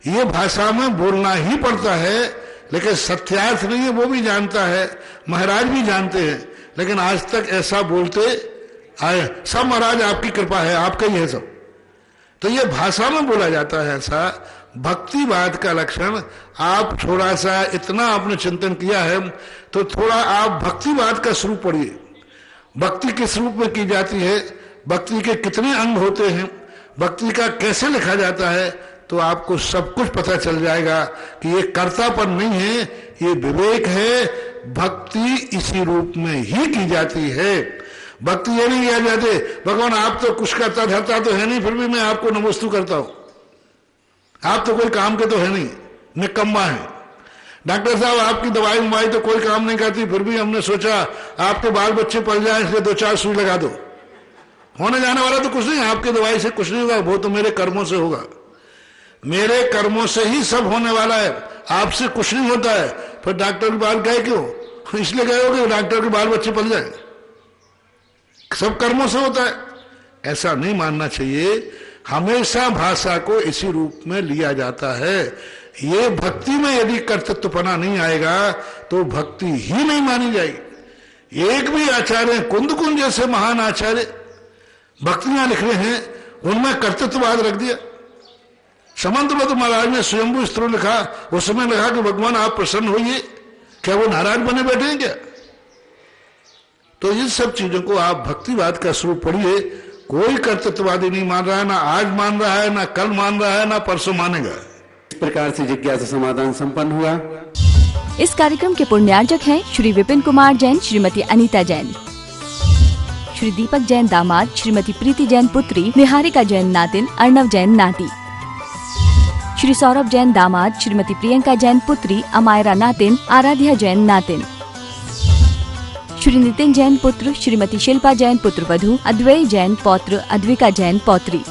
ये भाषा में बोलना ही पड़ता है, लेकिन सत्यार्थ नहीं है वो भी जानता है, महाराज भी जानते हैं, लेकिन आज तक ऐसा बोलते आए सब महाराज आपकी कृपा है, आपका ही है सब। तो ये भाषा में बोला जाता है ऐसा। भक्तिवाद का लक्षण आप थोड़ा सा इतना आपने चिंतन किया है तो थोड़ा आप भक्तिवाद का स्वरूप पढ़िए। भक्ति किस रूप में की जाती है, भक्ति के कितने अंग होते हैं, भक्ति का कैसे लिखा जाता है, तो आपको सब कुछ पता चल जाएगा कि ये कर्तापन नहीं है, ये विवेक है। भक्ति इसी रूप में ही की जाती है। भक्ति ये नहीं किया जाते भगवान आप तो कुछ करता धरता तो है नहीं, फिर भी मैं आपको नमोस्तु करता हूं, आप तो कोई काम के तो है नहीं, निकम्मा है। डॉक्टर साहब आपकी दवाई मुवाई तो कोई काम नहीं करती, फिर भी हमने सोचा आपके बाल बच्चे पल जाए इसलिए 2-4 सुई लगा दो। होने जाने वाला तो कुछ नहीं, आपकी दवाई से कुछ नहीं होगा, वो तो मेरे कर्मों से होगा। मेरे कर्मों से ही सब होने वाला है, आपसे कुछ नहीं होता है। फिर डॉक्टर के बाल गए क्यों? इसलिए गए हो कि डॉक्टर के बाल बच्चे पल जाए, सब कर्मों से होता है। ऐसा नहीं मानना चाहिए। हमेशा भाषा को इसी रूप में लिया जाता है। ये भक्ति में यदि कर्तृत्वपना नहीं आएगा तो भक्ति ही नहीं मानी जाएगी। एक भी आचार्य कुंद जैसे महान आचार्य भक्तियां लिख रहे हैं, उनमें कर्तृत्ववाद रख दिया। समंतवत महाराज ने स्वयंभू स्त्रोत्र लिखा, उसमें लिखा कि भगवान आप प्रसन्न होइए, क्या वो नाराज बने बैठे हैं क्या? तो इन सब चीजों को आप भक्तिवाद का स्वरूप पढ़िए। कोई कर्तृत्ववादी नहीं मान रहा है, ना आज मान रहा है, ना कल मान रहा है, ना परसों मानेगा। इस प्रकार से जिज्ञासा समाधान संपन्न हुआ। इस कार्यक्रम के पुण्यार्जक हैं श्री विपिन कुमार जैन, श्रीमती अनीता जैन, श्री दीपक जैन दामाद, श्रीमती प्रीति जैन पुत्री, निहारिका जैन नातिन, अर्णव जैन नाती, श्री सौरभ जैन दामाद, श्रीमती प्रियंका जैन पुत्री, अमायरा नातिन, आराध्या जैन नातिन, श्री नितिन जैन पुत्र, श्रीमती शिल्पा जैन पुत्र वधू, अद्वैय जैन पौत्र, Advika Jain पौत्री।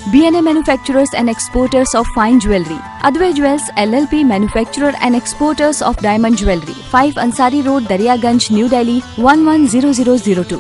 B&A Manufacturers and Exporters of Fine Jewelry, Advay Jewels LLP Manufacturer and Exporters of Diamond Jewelry, 5 Ansari Road, Daryaganj, New Delhi 110002।